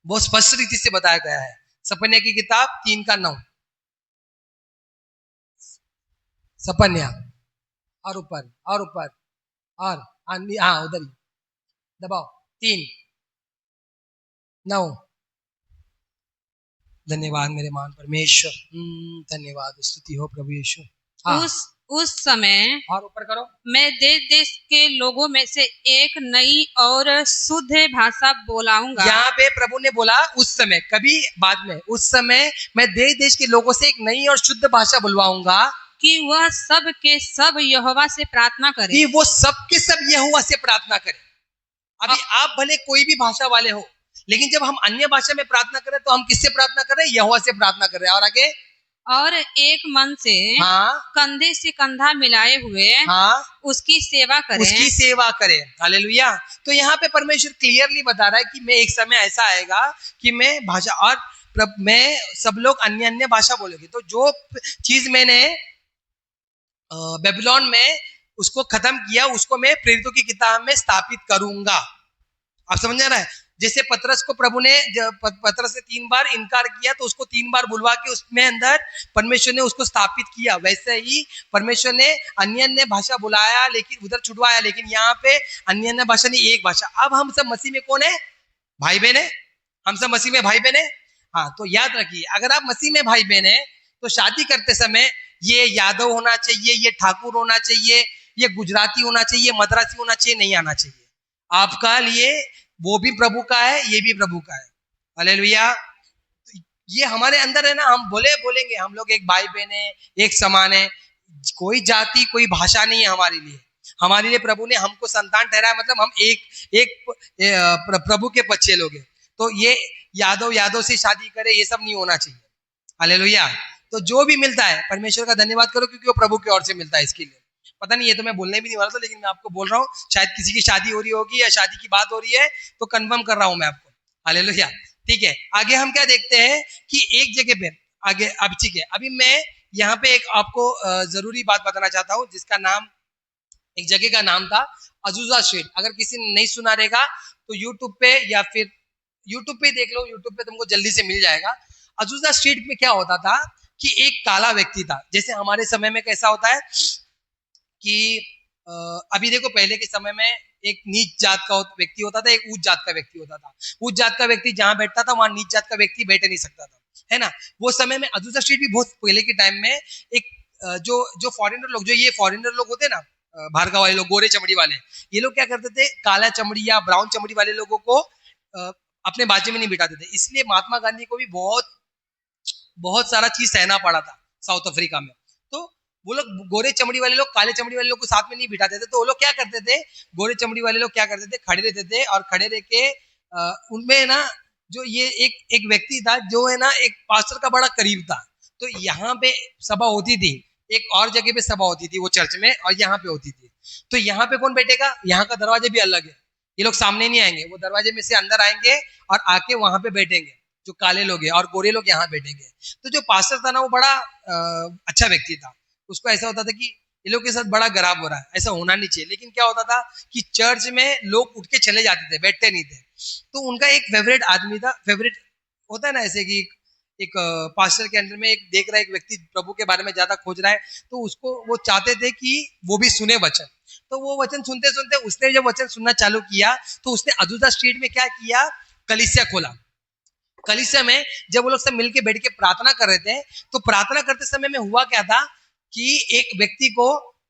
बहुत स्पष्ट रीति से बताया गया है। सपन्या की किताब 3 का 9। सपन्या, और ऊपर और ऊपर और हाँ उधर ही दबाओ, 3 9। धन्यवाद मेरे महान परमेश्वर, धन्यवाद, स्तुति हो प्रभु यीशु। हाँ, उस समय और ऊपर करो। मैं देश देश के लोगों में से एक नई और शुद्ध भाषा बोलाऊंगा। यहाँ पे प्रभु ने बोला उस समय, कभी बाद में, उस समय मैं देश देश के लोगों से एक नई और शुद्ध भाषा बुलवाऊंगा कि वह सब के सब यहोवा से प्रार्थना करें। कि वो सब के सब यहोवा से प्रार्थना करें। अभी आप भले कोई भी भाषा वाले हो, लेकिन जब हम अन्य भाषा में प्रार्थना करें तो हम किससे प्रार्थना कर रहे हैं? यहोवा से प्रार्थना कर रहे हैं। और आगे, और एक मन से, हाँ, कंधे से कंधा मिलाए हुए, हाँ, उसकी सेवा करें, उसकी सेवा करें। हालेलुया। तो यहाँ पे परमेश्वर क्लियरली बता रहा है कि मैं एक समय ऐसा आएगा कि मैं भाषा और मैं सब लोग अन्य अन्य भाषा बोलेंगे। तो जो चीज मैंने बेबीलोन में उसको खत्म किया, उसको मैं प्रेरितों की किताब में स्थापित करूंगा। आप समझ आ रहा है? जैसे पतरस को प्रभु ने, पतरस ने 3 बार इनकार किया तो उसको 3 बार बुलवा के उसमें अंदर परमेश्वर ने उसको स्थापित किया, वैसे ही परमेश्वर ने अन्य अन्य भाषा बुलाया, लेकिन उधर छुटवाया, लेकिन यहाँ पे अन्य अन्य भाषा नहीं, एक भाषा। अब हम सब मसीह में कौन है? भाई बहन है। हम सब मसीह में भाई बहन है। हाँ, तो याद रखिए, अगर आप मसीह में भाई बहन है तो शादी करते समय ये यादव होना चाहिए, ये ठाकुर होना चाहिए, ये गुजराती होना चाहिए, मद्रासी होना चाहिए, नहीं आना चाहिए। आपका लिए वो भी प्रभु का है, ये भी प्रभु का है। हालेलुया। ये हमारे अंदर है ना, हम बोलेंगे हम लोग एक भाई बहन है, एक समान है। कोई जाति कोई भाषा नहीं है हमारे लिए। हमारे लिए प्रभु ने हमको संतान ठहराया, मतलब हम एक प्रभु के बच्चे लोग हैं। तो ये यादव से शादी करे, ये सब नहीं होना चाहिए। हालेलुया। तो जो भी मिलता है परमेश्वर का धन्यवाद करो, क्योंकि वो प्रभु की ओर से मिलता है। इसके लिए पता नहीं, ये तो मैं बोलने भी नहीं वाला था, लेकिन मैं आपको बोल रहा हूँ, शायद किसी की शादी हो रही होगी या शादी की बात हो रही है, तो कंफर्म कर रहा हूं मैं आपको। हालेलुया। ठीक है, आगे हम क्या देखते हैं कि एक जगह पे आगे, अब ठीक है, अभी मैं यहाँ पे एक आपको जरूरी बात बताना चाहता हूँ, जिसका नाम, एक जगह का नाम था अजूजा स्ट्रीट। अगर किसी ने नहीं सुना रहेगा तो यूट्यूब पे या फिर यूट्यूब पे देख लो, यूट्यूब पे तुमको जल्दी से मिल जाएगा। अजूजा स्ट्रीट में क्या होता था कि एक काला व्यक्ति था। जैसे हमारे समय में कैसा होता है कि अभी देखो, पहले के समय में एक नीच जात का व्यक्ति होता था, एक उच्च जात का व्यक्ति होता था। उच्च जात का व्यक्ति जहां बैठता था वहां नीच जात का व्यक्ति बैठ नहीं सकता था, है ना। वो समय में अजूजा स्ट्रीट भी बहुत पहले के टाइम में एक जो फॉरेनर लोग, जो ये फॉरेनर लोग होते ना, भारगा वाले लोग, गोरे चमड़ी वाले, ये लोग क्या करते थे, काला चमड़ी या ब्राउन चमड़ी वाले लोगों को अपने बाजे में नहीं बिठाते थे। इसलिए महात्मा गांधी को भी बहुत सारा चीज सहना पड़ा था साउथ अफ्रीका में। तो वो लोग, गोरे चमड़ी वाले लोग काले चमड़ी वाले लोग को साथ में नहीं बिठाते थे। तो वो लोग क्या करते थे, गोरे चमड़ी वाले लोग क्या करते थे, खड़े रहते थे, और खड़े रह के उनमें ना, जो ये एक व्यक्ति था जो है ना, एक पास्टर का बड़ा करीब था। तो यहाँ पे सभा होती थी, एक और जगह पे सभा होती थी, वो चर्च में, और यहाँ पे होती थी। तो यहाँ पे कौन बैठेगा, यहाँ का दरवाजा भी अलग है। ये लोग सामने नहीं आएंगे, वो दरवाजे में से अंदर आएंगे और आके वहां पे बैठेंगे, जो काले लोग हैं, और गोरे लोग यहाँ बैठेंगे। तो जो पास्टर था ना, वो बड़ा अच्छा व्यक्ति था। उसको ऐसा होता था कि ये लोग के साथ बड़ा गराब हो रहा है, ऐसा होना नहीं चाहिए। लेकिन क्या होता था कि चर्च में लोग उठ के चले जाते थे, बैठते नहीं थे। तो उनका एक फेवरेट आदमी था, फेवरेट होता है ना, ऐसे कि एक पास्टर के अंडर में एक देख रहा है, एक व्यक्ति प्रभु के बारे में ज्यादा खोज रहा है, तो उसको वो चाहते थे कि वो भी सुने वचन। तो वो वचन सुनते सुनते उसने जब वचन सुनना चालू किया, तो उसने अजूजा स्ट्रीट में क्या किया, कलीसिया खोला। कलीसिया में जब वो लोग सब मिलके बैठ के प्रार्थना कर रहे थे, तो प्रार्थना करते समय में हुआ क्या था कि एक व्यक्ति को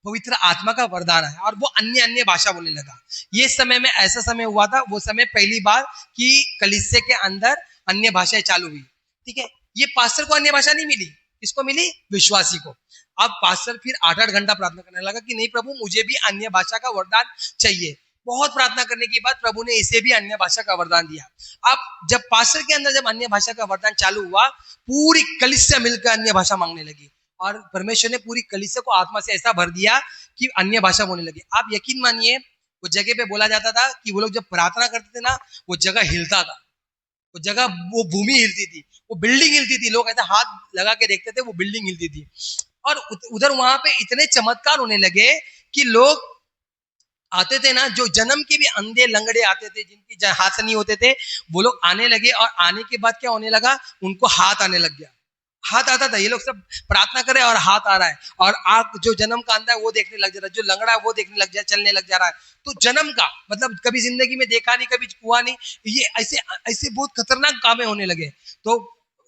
पवित्र आत्मा का वरदान है और वो अन्य अन्य भाषा बोलने लगा। ये समय में ऐसा समय हुआ था, वो समय पहली बार कि कलीसिया के अंदर अन्य भाषाएं चालू हुई। ठीक है, ये पास्टर को अन्य भाषा नहीं मिली, किसको मिली, विश्वासी को। अब पास्टर फिर 8-8 घंटा प्रार्थना करने लगा कि नहीं प्रभु, मुझे भी अन्य भाषा का वरदान चाहिए। बहुत प्रार्थना करने के बाद प्रभु ने इसे भी अन्य भाषा का वरदान दिया। अब जब पास्टर के अंदर जब अन्य भाषा का वरदान चालू हुआ, पूरी कलीसिया मिलकर अन्य भाषा मांगने लगी, और परमेश्वर ने पूरी कलीसिया को आत्मा से ऐसा भर दिया कि अन्य भाषा बोलने लगी। आप यकीन मानिए, वो जगह पे बोला जाता था कि वो लोग जब प्रार्थना करते थे ना, वो जगह हिलता था। वो जगह, वो भूमि हिलती थी, वो बिल्डिंग हिलती थी, लोग ऐसे हाथ लगा के देखते थे, वो बिल्डिंग हिलती थी। और उधर वहां पे इतने चमत्कार होने लगे कि लोग आते थे ना, जो जन्म के भी अंधे लंगड़े आते थे, जिनकी हाथ नहीं होते थे, वो लोग आने लगे। और आने के बाद क्या होने लगा, उनको हाथ आने लग गया। हाथ आता था, ये लोग सब प्रार्थना करे और हाथ आ रहा है, और आंख जो जन्म का अंधा है वो देखने लग जा रहा है, जो लंगड़ा है वो देखने लग जा, चलने लग जा रहा है। तो जन्म का मतलब कभी जिंदगी में देखा नहीं, कभी हुआ नहीं, ये ऐसे ऐसे बहुत खतरनाक कामें होने लगे। तो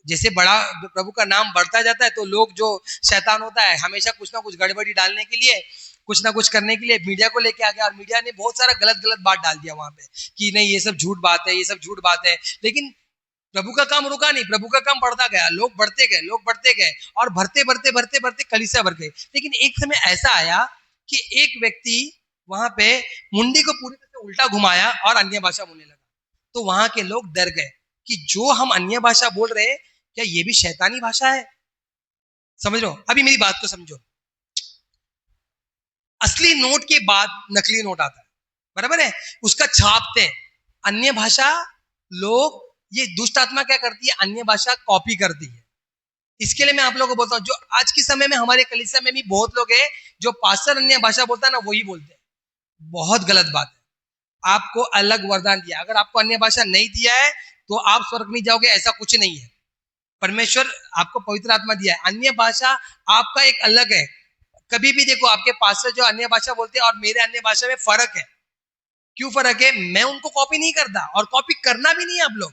जैसे बड़ा प्रभु का नाम बढ़ता जाता है, तो लोग, जो शैतान होता है, हमेशा कुछ ना कुछ गड़बड़ी डालने के लिए, कुछ ना कुछ करने के लिए मीडिया को लेके आ गया, और मीडिया ने बहुत सारा गलत गलत बात डाल दिया वहां पे कि नहीं ये सब झूठ बात है, ये सब झूठ बात है। लेकिन प्रभु का काम रुका नहीं, प्रभु का काम बढ़ता गया, लोग बढ़ते गए, लोग बढ़ते गए, और भरते भरते भरते भरते कलीसिया भर गए। लेकिन एक समय ऐसा आया कि एक व्यक्ति वहां पे मुंडी को पूरी तरह से उल्टा घुमाया और अन्य भाषा बोलने लगा। तो वहां के लोग डर गए कि जो हम अन्य भाषा बोल रहे हैं, क्या ये भी शैतानी भाषा है? समझ लो, अभी मेरी बात को समझो। असली नोट के बाद नकली नोट आता है, बराबर है, उसका छापते हैं। अन्य भाषा लोग, ये दुष्ट आत्मा क्या करती है, अन्य भाषा कॉपी करती है। इसके लिए मैं आप लोगों को बोलता हूँ, जो आज के समय में हमारे कलीसिया में भी बहुत लोग हैं जो पास्टर अन्य भाषा बोलता है ना, वही बोलते हैं। बहुत गलत बात है। आपको अलग वरदान दिया, अगर आपको अन्य भाषा नहीं दिया है तो आप स्वर्ग नहीं जाओगे, ऐसा कुछ नहीं है। परमेश्वर आपको पवित्र आत्मा दिया है, अन्य भाषा आपका एक अलग है। कभी भी देखो, आपके पास्टर जो अन्य भाषा बोलते हैं और मेरे अन्य भाषा में फर्क है। क्यों फर्क है? मैं उनको कॉपी नहीं करता, और कॉपी करना भी नहीं है आप लोग,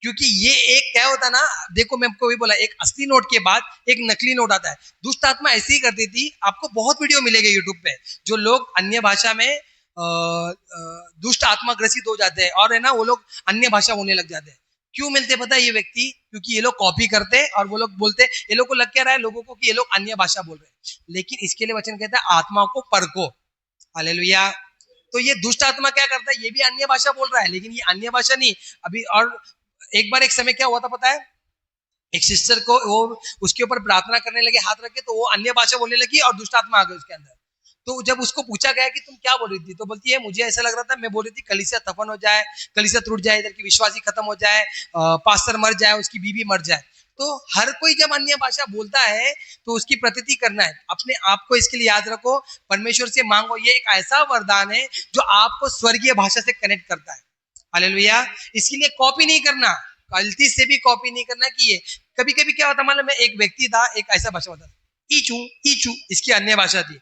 क्योंकि ये एक क्या होता ना, देखो मैं आपको भी बोला, एक असली नोट के बाद एक नकली नोट आता है। दुष्ट आत्मा ऐसी ही करती थी, आपको बहुत वीडियो मिलेगा यूट्यूब पे, जो लोग अन्य भाषा में दुष्ट आत्मा ग्रसित हो जाते हैं, और है ना, वो लोग अन्य भाषा बोलने लग जाते हैं। क्यों मिलते पता है ये व्यक्ति? क्योंकि ये लोग कॉपी करते और वो लोग बोलते, ये लोग को लग क्या रहा है लोगों को कि ये लोग अन्य भाषा बोल रहे हैं। लेकिन इसके लिए वचन कहता है आत्मा को परखो। हालेलुया। तो ये दुष्ट आत्मा क्या करता है, ये भी अन्य भाषा बोल रहा है, लेकिन ये अन्य भाषा नहीं अभी। और एक बार एक समय क्या हुआ था पता है, एक सिस्टर को वो उसके ऊपर प्रार्थना करने लगे हाथ रख के, तो वो अन्य भाषा बोलने लगी और दुष्ट आत्मा आ गई उसके अंदर। तो जब उसको पूछा गया कि तुम क्या बोल रही थी, तो बोलती है मुझे ऐसा लग रहा था, मैं बोल रही थी कलीसिया तफन हो जाए, कलीसिया टूट जाए, इधर की विश्वासी खत्म हो जाए, पास्टर मर जाए, उसकी बीवी मर जाए। तो हर कोई जब अन्य भाषा बोलता है तो उसकी प्रतीति करना है। अपने आप को इसके लिए याद रखो, परमेश्वर से मांगो, ये एक ऐसा वरदान है जो आपको स्वर्गीय भाषा से कनेक्ट करता है। हालेलुया। इसके लिए कॉपी नहीं करना, गलती से भी कॉपी नहीं करना। कि ये कभी कभी क्या होता, मतलब मैं एक व्यक्ति था, एक ऐसा भाषा होता था, ईचू ईचू, इसकी अन्य भाषा थी,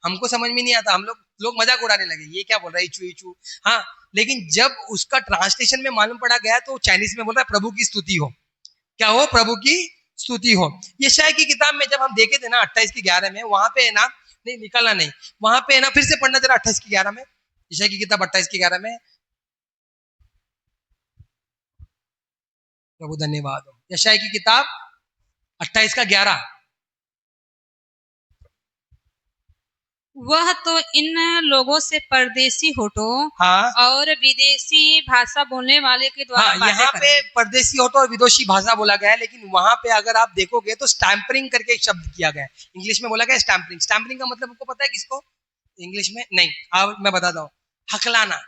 हमको समझ में नहीं आता, हम लोग मजाक उड़ाने लगे, ये क्या बोल रहा है ईचू ईचू। हाँ, लेकिन जब उसका ट्रांसलेशन में मालूम पड़ा गया तो चाइनीज में बोल रहा है प्रभु की स्तुति हो। क्या हो? प्रभु की स्तुति हो। यशायाह की किताब में जब हम देखे थे ना 28:11 में, वहां पे है ना, नहीं निकलना नहीं, वहां पे है ना, फिर से पढ़ना जरा 28:11 में, यशायाह की किताब 28:11 में। प्रभु धन्यवाद हो। यशायाह की किताब 28:11। वह तो इन लोगों से परदेशी होठो हाँ और विदेशी भाषा बोलने वाले के द्वारा हाँ, यहाँ पे परदेशी होठो और विदेशी भाषा बोला गया है, लेकिन वहां पे अगर आप देखोगे तो स्टैम्परिंग करके एक शब्द किया गया है, इंग्लिश में बोला गया स्टैम्परिंग। स्टैम्परिंग का मतलब आपको पता है किसको? इंग्लिश में नहीं, अब मैं बताता हूँ, हकलाना।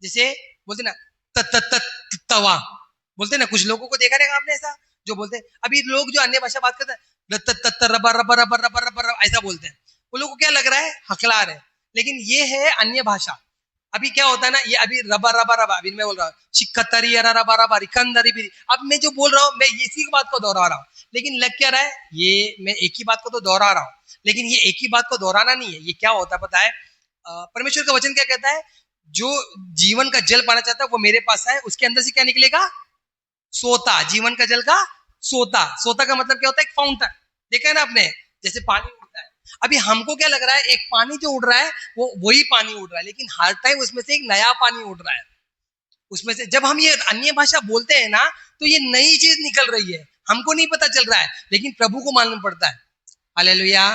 जैसे बोलते ना तवा, बोलते ना, कुछ लोगों को देखा रहेगा आपने ऐसा, जो बोलते हैं, अभी लोग जो अन्य भाषा बात करते हैं rubber rubber rubber rubber rubber ऐसा बोलते हैं, वो लोगों को क्या लग रहा है, हकला रहे, लेकिन ये है अन्य भाषा। अभी क्या होता है ना, ये अभी रबर रबर रबर, अभी मैं बोल रहा हूँ चिक्कतरी रबर रबर इकंदरी भी, अब मैं जो बोल रहा हूँ मैं इसी बात को दोहरा रहा हूँ, लेकिन लग क्या रहा है, ये मैं एक ही बात को तो दोहरा रहा हूँ, लेकिन ये एक ही बात को दोहराना नहीं है। ये क्या होता है पता है, परमेश्वर का वचन क्या कहता है, जो जीवन का जल पाना चाहता है वो मेरे पास है, उसके अंदर से क्या निकलेगा, सोता, जीवन का जल का सोता। सोता का मतलब क्या होता है, एक फाउंटेन, देखा है ना आपने, जैसे पानी उड़ता है। अभी हमको क्या लग रहा है, एक पानी जो उड़ रहा है वो वही पानी उड़ रहा है, लेकिन हर टाइम उसमें से एक नया पानी उड़ रहा है। उसमें से जब हम ये अन्य भाषा बोलते हैं ना, तो ये नई चीज निकल रही है, हमको नहीं पता चल रहा है, लेकिन प्रभु को मालूम पड़ता है। हालेलुया।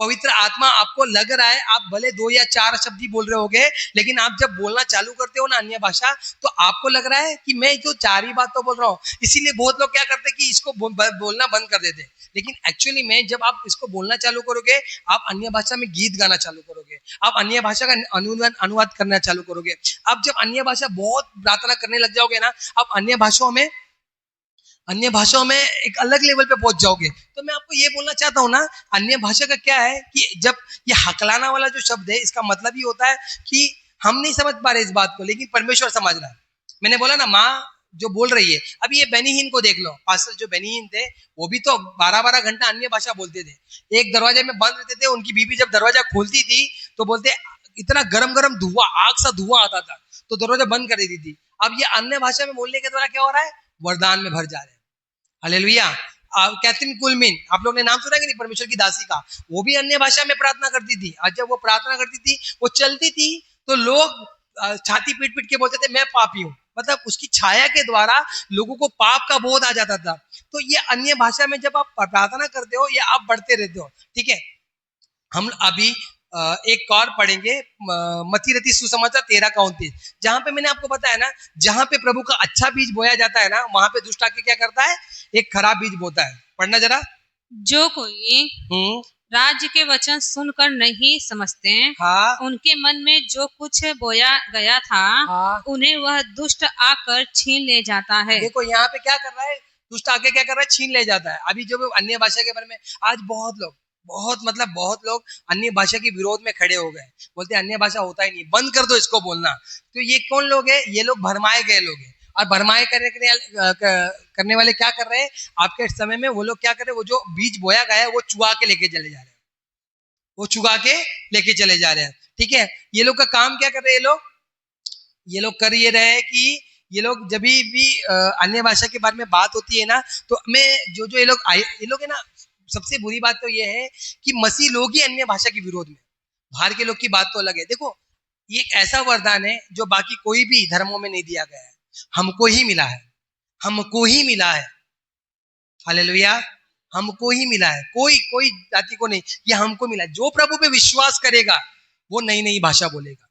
पवित्र आत्मा आपको लग रहा है, आप भले 2 या 4 शब्द ही बोल रहे होगे, लेकिन आप जब बोलना चालू करते हो ना अन्य भाषा, तो आपको लग रहा है कि मैं जो 4 ही बात तो बोल रहा हूँ। इसीलिए बहुत लोग क्या करते हैं कि इसको बोलना बंद कर देते हैं, लेकिन एक्चुअली में जब आप इसको बोलना चालू करोगे, आप अन्य भाषा में गीत गाना चालू करोगे, आप अन्य भाषा का अनुवाद करना चालू करोगे, आप जब अन्य भाषा बहुत प्रार्थना करने लग जाओगे ना, आप अन्य भाषाओं में अन्य भाषाओं में एक अलग लेवल पे पहुंच जाओगे। तो मैं आपको ये बोलना चाहता हूँ ना, अन्य भाषा का क्या है कि जब ये हकलाना वाला जो शब्द है, इसका मतलब ये होता है कि हम नहीं समझ पा रहे इस बात को, लेकिन परमेश्वर समझ रहा है। मैंने बोला ना, माँ जो बोल रही है, अभी ये बेनीहीन को देख लो, पास्टर जो बेनीहीन थे वो भी तो 12-12 घंटा अन्य भाषा बोलते थे। एक दरवाजे में बंद रहते थे, उनकी बीवी जब दरवाजा खोलती थी तो बोलते इतना गरम गरम धुआं, आग सा धुआं आता था, तो दरवाजा बंद कर देती थी। अब ये अन्य भाषा में बोलने के द्वारा क्या हो रहा है, वरदान में भर जा रहे हैं। हालेलुया। कैथरीन कुलमिन, आप लोग ने नाम सुना कि नहीं, परमेश्वर की दासी का, वो भी अन्य भाषा में प्रार्थना करती थी। आज जब वो प्रार्थना करती थी, वो चलती थी, तो लोग छाती पीट पीट के बोलते थे मैं पापी हूँ। मतलब उसकी छाया के द्वारा लोगों को पाप का बोध आ जाता था। तो ये अन्य भाषा में जब आप प्रार्थना करते हो, या आप बढ़ते रहते हो, ठीक है। हम अभी एक और पढ़ेंगे, मत्ती रचित सुसमाचार 13:29, जहां पे मैंने आपको बताया ना, जहां पे प्रभु का अच्छा बीज बोया जाता है ना, वहां पे दुष्ट आके क्या करता है, एक खराब बीज बोता है। पढ़ना जरा। जो कोई राज्य के वचन सुनकर नहीं समझते, हाँ, उनके मन में जो कुछ बोया गया था, हाँ, उन्हें वह दुष्ट आकर छीन ले जाता है। देखो यहाँ पे क्या कर रहा है, दुष्ट आके क्या कर रहा है, छीन ले जाता है। अभी जो अन्य भाषा के बारे में आज बहुत लोग अन्य भाषा के विरोध में खड़े हो गए, बोलते अन्य भाषा होता ही नहीं, बंद कर दो इसको बोलना। तो ये कौन लोग हैं, ये लोग भरमाए गए लोग हैं। और भरमाए करने वाले क्या कर रहे हैं, आपके समय में वो लोग क्या कर रहे हैं, वो जो बीज बोया गया है वो चुगा के लेके चले जा रहे हैं, वो चुगा के लेके चले जा रहे हैं। ठीक है, ये लोग का काम क्या कर रहे हैं, ये लोग कर ये रहे हैं कि ये लोग जब भी अन्य भाषा के बारे में बात होती है ना, तो मैं जो ये लोग है ना, सबसे बुरी बात तो ये है कि मसीह लोग ही अन्य भाषा के विरोध में, बाहर के लोग की बात तो अलग है। देखो, ये एक ऐसा वरदान है जो बाकी कोई भी धर्मों में नहीं दिया गया है, हमको ही मिला है, हमको ही मिला है। हालेलुया, हमको ही मिला है, कोई जाति को नहीं, ये हमको मिला है। जो प्रभु पे विश्वास करेगा वो नई नई भाषा बोलेगा,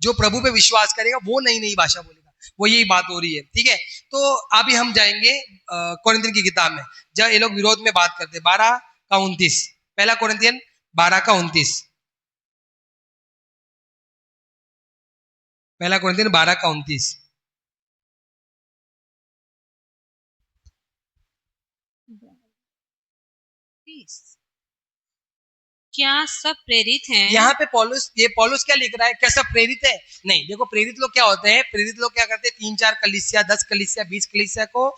जो प्रभु पे विश्वास करेगा वो नई नई भाषा बोलेगा, वो यही बात हो रही है। ठीक है, तो अभी हम जाएंगे कोरिन्थियन की किताब में, जब ये लोग विरोध में बात करते, 12:29, पहला कोरिन्थियन 12:29, पहला कोरिन्थियन 12:29। क्या सब प्रेरित हैं? यहाँ पे पौलुस क्या लिख रहा है, क्या सब प्रेरित है? नहीं, देखो प्रेरित लोग क्या होते हैं, प्रेरित लोग क्या करते हैं, 3-4 कलीसिया, 10 कलीसिया, 20 कलीसिया को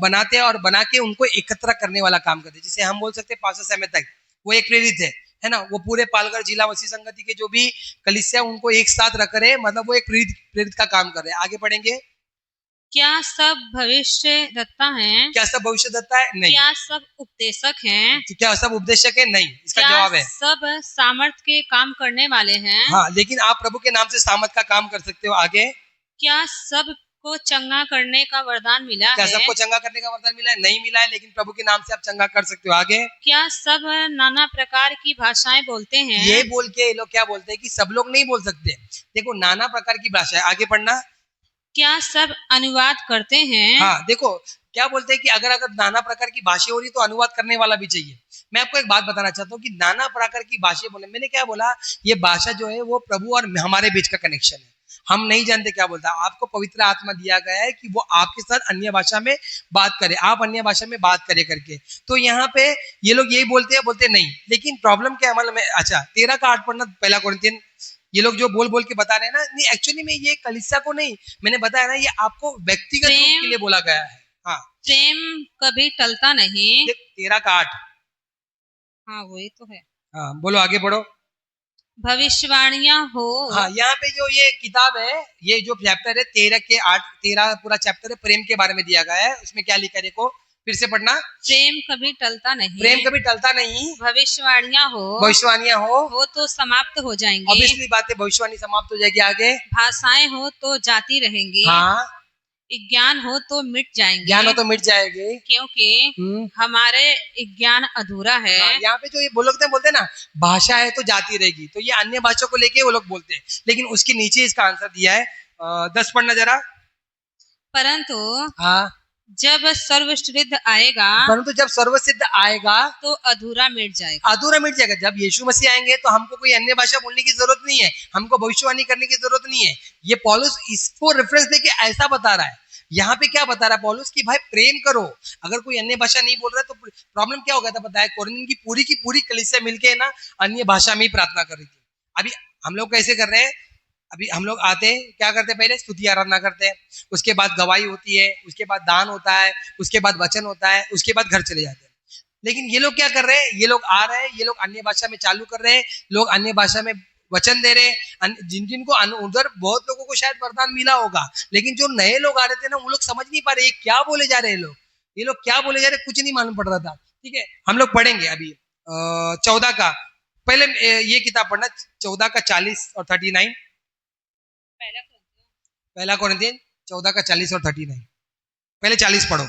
बनाते हैं, और बना के उनको एकत्र करने वाला काम करते हैं। जिसे हम बोल सकते हैं पास्टर सैमुअल तक, वो एक प्रेरित है ना। वो पूरे पालघर जिला मसीह संगति के जो भी कलीसिया उनको एक साथ रख रहे हैं, मतलब वो एक प्रेरित का काम कर रहे हैं। आगे पढ़ेंगे। क्या सब भविष्यद्वक्ता हैं? क्या सब भविष्यद्वक्ता है? नहीं। क्या सब उपदेशक हैं? क्या सब उपदेशक है? नहीं। इसका जवाब है सब सामर्थ के काम करने वाले हैं? हाँ, लेकिन आप प्रभु के नाम से सामर्थ का काम कर सकते हो। आगे। क्या सब को चंगा करने का वरदान मिला क्या है? सबको चंगा करने का वरदान मिला है? नहीं मिला है, लेकिन प्रभु के नाम से आप चंगा कर सकते हो। आगे। क्या सब नाना प्रकार की भाषाएं बोलते हैं? ये बोल के ये लोग क्या बोलते हैं कि सब लोग नहीं बोल सकते। देखो, नाना प्रकार की भाषा है। आगे पढ़ना। क्या सब अनुवाद करते हैं? हाँ, देखो क्या बोलते हैं कि अगर नाना प्रकार की भाषा हो रही तो अनुवाद करने वाला भी चाहिए। मैं आपको एक बात बताना चाहता हूँ कि नाना प्रकार की भाषा बोले, मैंने क्या बोला, ये भाषा जो है वो प्रभु और हमारे बीच का कनेक्शन है। हम नहीं जानते क्या बोलता है। आपको पवित्र आत्मा दिया गया है कि वो आपके साथ अन्य भाषा में बात करे, आप अन्य भाषा में बात करे करके। तो यहाँ पे ये लोग यही बोलते नहीं, लेकिन प्रॉब्लम क्या है मालूम है? अच्छा, 13:8 पढ़ना, पहला कोरिन्थियन। ये लोग जो बोल के बता रहे हैं ना, नहीं एक्चुअली में ये कलीसिया को नहीं, मैंने बताया ना, ये आपको व्यक्तिगत रूप के लिए बोला गया है। हाँ, प्रेम कभी टलता नहीं। 13:8। हाँ, वही तो है। हाँ, बोलो, आगे बढ़ो। भविष्यवाणियां हो। हाँ, यहाँ पे जो ये किताब है, ये जो चैप्टर है 13 पूरा चैप्टर है, प्रेम के बारे में दिया गया है। उसमें क्या लिखा है देखो, फिर से पढ़ना। प्रेम कभी टलता नहीं। प्रेम कभी टलता नहीं। भविष्यवाणियां हो तो समाप्त हो जाएंगी। ऑब्वियसली बात है, भविष्यवाणी समाप्त हो जाएगी। आगे। भाषाएं हो तो जाती रहेंगी। हाँ, ज्ञान हो तो मिट जाएंगे। ज्ञान हो तो मिट जाएंगे, क्योंकि हमारे ज्ञान अधूरा है। यहाँ पे जो ये बोलते हैं ना, भाषा है तो जाती रहेगी, तो ये अन्य भाषा को लेके वो लोग बोलते हैं, लेकिन उसके नीचे इसका आंसर दिया है। 10 पढ़ना जरा। परंतु हाँ, जब सर्वसिद्ध आएगा, जब सर्वसिद्ध आएगा तो अधूरा मिट जाएगा। अधूरा मिट जाएगा। जब यीशु मसीह आएंगे तो हमको कोई अन्य भाषा बोलने की जरूरत नहीं है, हमको भविष्यवाणी करने की जरूरत नहीं है। ये पौलुस इसको रेफरेंस देके ऐसा बता रहा है। यहाँ पे क्या बता रहा है पौलुस कि भाई प्रेम करो। अगर कोई अन्य भाषा नहीं बोल रहा है तो प्रॉब्लम क्या हो गया था पता है, कोरिन्थ की पूरी कलीसिया मिलके ना अन्य भाषा में ही प्रार्थना कर रही थी। अभी हम लोग कैसे कर रहे हैं, अभी हम लोग आते हैं क्या करते हैं, पहले स्तुति आराधना करते हैं, उसके बाद गवाही होती है, उसके बाद दान होता है, उसके बाद वचन होता है, उसके बाद घर चले जाते हैं। लेकिन ये लोग क्या कर रहे हैं, ये लोग आ रहे हैं, ये लोग अन्य भाषा में चालू कर रहे हैं, लोग अन्य भाषा में वचन दे रहे हैं। जिनको उधर बहुत लोगों को शायद वरदान मिला होगा, लेकिन जो नए लोग आ रहे थे ना, वो लोग समझ नहीं पा रहे क्या बोले जा रहे हैं लोग, ये लोग क्या बोले जा रहे, कुछ नहीं मालूम पड़ रहा था। ठीक है, हम लोग पढ़ेंगे अभी 14 का, पहले ये किताब पढ़ना 14 का 40 और 39, पहला कोरिन्थियन 14 का 40 और 39, पहले 40 पढ़ो।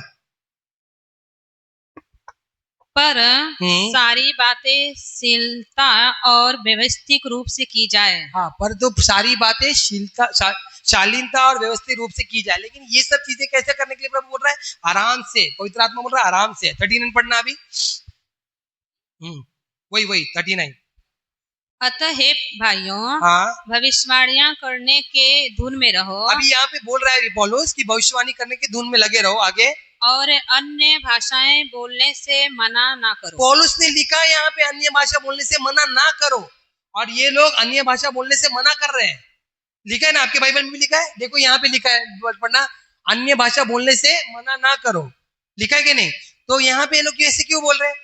पर सारी बातें शीलता और व्यवस्थित रूप से की जाए। हाँ, पर तो सारी बातें शालीनता और व्यवस्थित रूप से की जाए। लेकिन ये सब चीजें कैसे करने के लिए प्रभु बोल रहा है, आराम से, पवित्र आत्मा बोल रहा है आराम से। 39 पढ़ना अभी, वही 39। अतः हे भाइयों, हाँ, भविष्यवाणियां करने के धुन में रहो। अभी यहाँ पे बोल रहा है पौलुस कि भविष्यवाणी करने के धुन में लगे रहो। आगे, और अन्य भाषाएं बोलने से मना ना करो। पौलुस ने लिखा है यहाँ पे अन्य भाषा बोलने से मना ना करो, और ये लोग अन्य भाषा बोलने से मना कर रहे हैं। लिखा है ना, आपके बाइबल में भी लिखा है, देखो यहाँ पे लिखा है, पढ़ना, अन्य भाषा बोलने से मना ना करो, लिखा है कि नहीं। तो यहाँ पे ये लोग ऐसे क्यों बोल रहे हैं,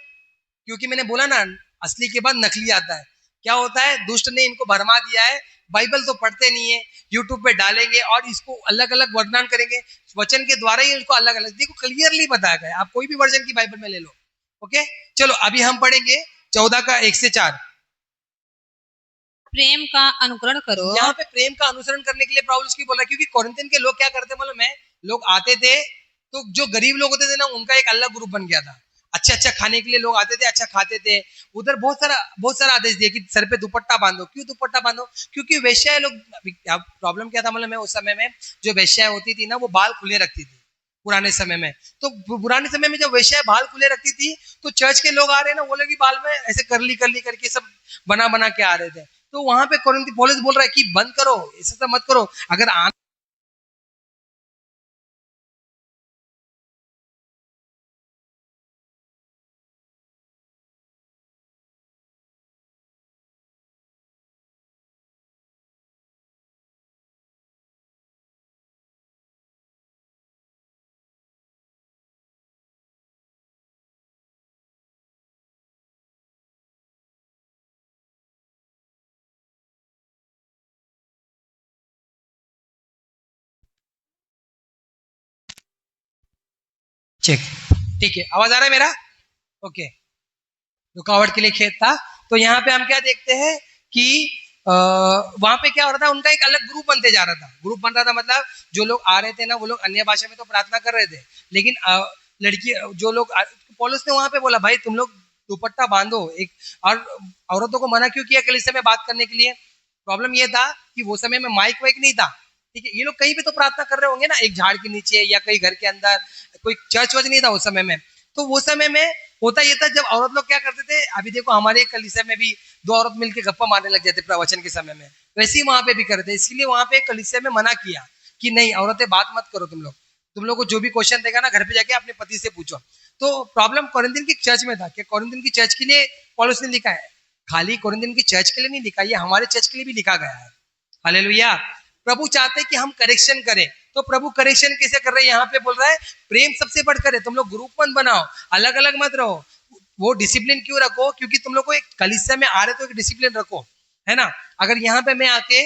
क्योंकि मैंने बोला ना, असली के बाद नकली आता है। क्या होता है, दुष्ट ने इनको भरमा दिया है, बाइबल तो पढ़ते नहीं है, यूट्यूब पे डालेंगे और इसको अलग अलग वर्णन करेंगे, वचन के द्वारा ही इसको अलग अलग, देखो क्लियरली बताया गया, आप कोई भी वर्जन की बाइबल में ले लो। ओके, चलो अभी हम पढ़ेंगे 14 का 1 से 4। प्रेम का अनुकरण करो। यहाँ पे प्रेम का अनुसरण करने के लिए पौलुस क्यों बोल रहा है, क्योंकि कोरिन्थियन के लोग क्या करते मालूम है, लोग आते थे तो जो गरीब लोग होते थे ना, उनका एक अलग ग्रुप बन गया था। अच्छा खाने के लिए लोग आते थे, अच्छा खाते थे। उधर बहुत सारा आदेश दिया कि सर पे दुपट्टा बांधो। क्यों दुपट्टा बांधो, क्योंकि वेश्याएं लोग, प्रॉब्लम क्या था मालूम है, उस समय में जो वेश्याएं होती थी ना, वो बाल खुले रखती थी पुराने समय में। तो पुराने समय में जब वेश्याएं बाल खुले रखती थी, तो चर्च के लोग आ रहे हैं ना, वो लोग बाल में ऐसे करली करके सब बना के आ रहे थे। तो वहां पे कोरिन्थी पौलुस बोल रहा है कि बंद करो, ऐसा मत करो। अगर चेक, ठीक है, आवाज आ रहा है मेरा, ओके। रुकावट के लिए खेत था। तो यहाँ पे हम क्या देखते हैं कि वहां पे क्या हो रहा था, उनका एक अलग ग्रुप बनते जा रहा था। ग्रुप बन रहा था मतलब जो लोग आ रहे थे ना, वो लोग अन्य भाषा में तो प्रार्थना कर रहे थे, लेकिन लड़की जो लोग, पौलुस ने वहां पे बोला भाई तुम लोग दुपट्टा बांधो। एक और औरतों को मना क्यों किया कलीसिया में बात करने के लिए, प्रॉब्लम ये था कि वो समय में माइक वाइक नहीं था। ठीक है, ये लोग कहीं पे तो प्रार्थना कर रहे होंगे ना, एक झाड़ के नीचे या कहीं घर के अंदर, कोई चर्च वर्च नहीं था उस समय में। तो वो समय में होता ये था, जब औरत लोग क्या करते थे, अभी देखो हमारे कलीसिया में भी 2 औरत मिलकर गप्पा मारने लग जाते प्रवचन के समय में, वैसे ही वहां पे भी करते। इसलिए वहां पे कलीसिया में मना किया कि नहीं, औरतें बात मत करो, तुम लोग को जो भी क्वेश्चन देगा ना, घर पे जाके अपने पति से पूछो। तो प्रॉब्लम कोरिन्थियन की चर्च में था कि कोरिन्थियन की चर्च के लिए पौलुस ने लिखा है, खाली कोरिन्थियन की चर्च के लिए नहीं लिखा, ये हमारे चर्च के लिए भी लिखा गया है। हालेलुया। प्रभु चाहते हैं कि हम करेक्शन करें, तो प्रभु करेक्शन कैसे कर रहे हैं, यहाँ पे बोल रहा है प्रेम सबसे बढ़कर है। तुम लोग ग्रुप मत बनाओ, अलग अलग मत रहो। वो डिसिप्लिन क्यों रखो, क्योंकि तुम लोग को एक कलीसिया में आ रहे तो एक डिसिप्लिन रखो, है ना। अगर यहाँ पे मैं आके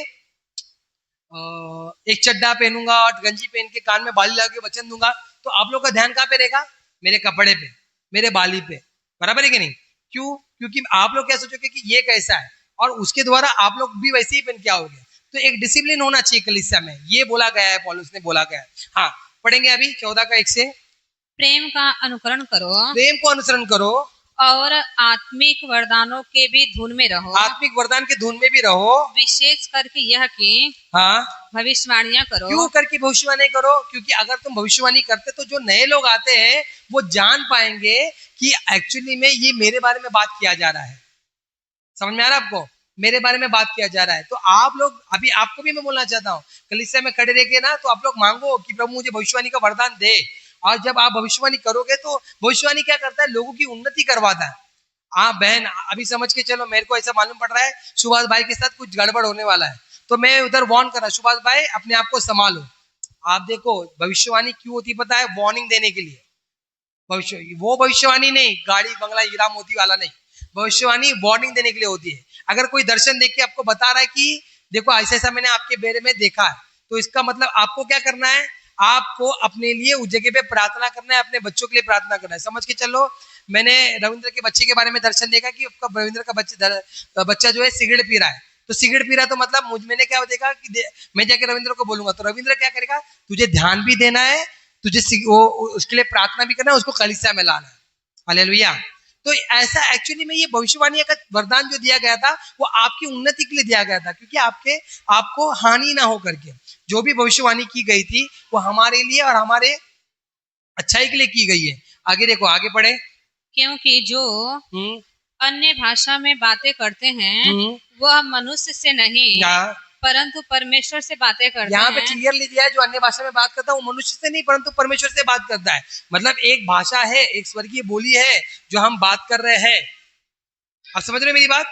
एक चड्डा पहनूंगा और गंजी पहन के कान में बाली लगा के वचन दूंगा, तो आप लोग का ध्यान कहाँ पे रहेगा, मेरे कपड़े पे, मेरे बाली पे, बराबर है कि नहीं। क्यों, क्योंकि आप लोग क्या सोचोगे कि ये कैसा है, और उसके द्वारा आप लोग भी वैसे ही पहन के आओगे। तो एक डिसिप्लिन होना चाहिए कलीसिया में, ये बोला गया है, पौलुस ने बोला गया है। हाँ, पढ़ेंगे अभी 14 का 1 से। प्रेम का अनुकरण करो, प्रेम को अनुसरण करो, और आत्मिक वरदानों के भी धुन में रहो। आत्मिक वरदान के धुन में भी रहो, विशेष करके यह कि हाँ, भविष्यवाणियां करो। क्यों करके भविष्यवाणी करो, क्योंकि अगर तुम भविष्यवाणी करते तो जो नए लोग आते हैं वो जान पाएंगे कि एक्चुअली में ये मेरे बारे में बात किया जा रहा है। समझ में आ रहा है आपको, मेरे बारे में बात किया जा रहा है। तो आप लोग, अभी आपको भी मैं बोलना चाहता हूँ, कलीसिया में खड़े रह के ना, तो आप लोग मांगो कि प्रभु मुझे भविष्यवाणी का वरदान दे। और जब आप भविष्यवाणी करोगे तो भविष्यवाणी क्या करता है, लोगों की उन्नति करवाता है। आप बहन अभी समझ के चलो, मेरे को ऐसा मालूम पड़ रहा है सुभाष भाई के साथ कुछ गड़बड़ होने वाला है, तो मैं उधर वार्न कर रहा हूं, सुभाष भाई अपने आप को संभालो। आप देखो भविष्यवाणी क्यों होती पता है, वार्निंग देने के लिए। भविष्य वो भविष्यवाणी नहीं, गाड़ी बंगला हीरा मोती वाला नहीं, भविष्यवाणी वार्निंग देने के लिए होती है। अगर कोई दर्शन देख के आपको बता रहा है कि देखो ऐसा ऐसा मैंने आपके बारे में देखा है, तो इसका मतलब आपको क्या करना है, आपको अपने लिए उस जगह पे प्रार्थना करना है, अपने बच्चों के लिए प्रार्थना करना है। समझ के चलो, मैंने रविंद्र के बच्चे के बारे में दर्शन देखा कि रविंद्र का बच्चा जो है सिगरेट पी रहा है, तो सिगरेट पी रहा तो मतलब मैंने क्या देखा कि मैं जाके रविंद्र को बोलूंगा, तो रविंद्र क्या करेगा, तुझे ध्यान भी देना है, तुझे वो उसके लिए प्रार्थना भी करना है, उसको कलीसिया में लाना है। हालेलुया। तो ऐसा एक्चुअली में ये भविष्यवाणी का वरदान जो दिया गया था वो आपकी उन्नति के लिए दिया गया था, क्योंकि आपको हानि ना हो करके जो भी भविष्यवाणी की गई थी वो हमारे लिए और हमारे अच्छाई के लिए की गई है। आगे देखो, आगे पढ़े। क्योंकि जो अन्य भाषा में बातें करते हैं वह मनुष्य से नहीं परंतु परमेश्वर से बातें करते हैं। यहाँ पे क्लियरली दिया है, जो अन्य भाषा में बात करता है वो मनुष्य से नहीं परंतु परमेश्वर से बात करता है। मतलब एक भाषा है, एक स्वर्गीय बोली है जो हम बात कर रहे हैं। आप समझ रहे हैं मेरी बात?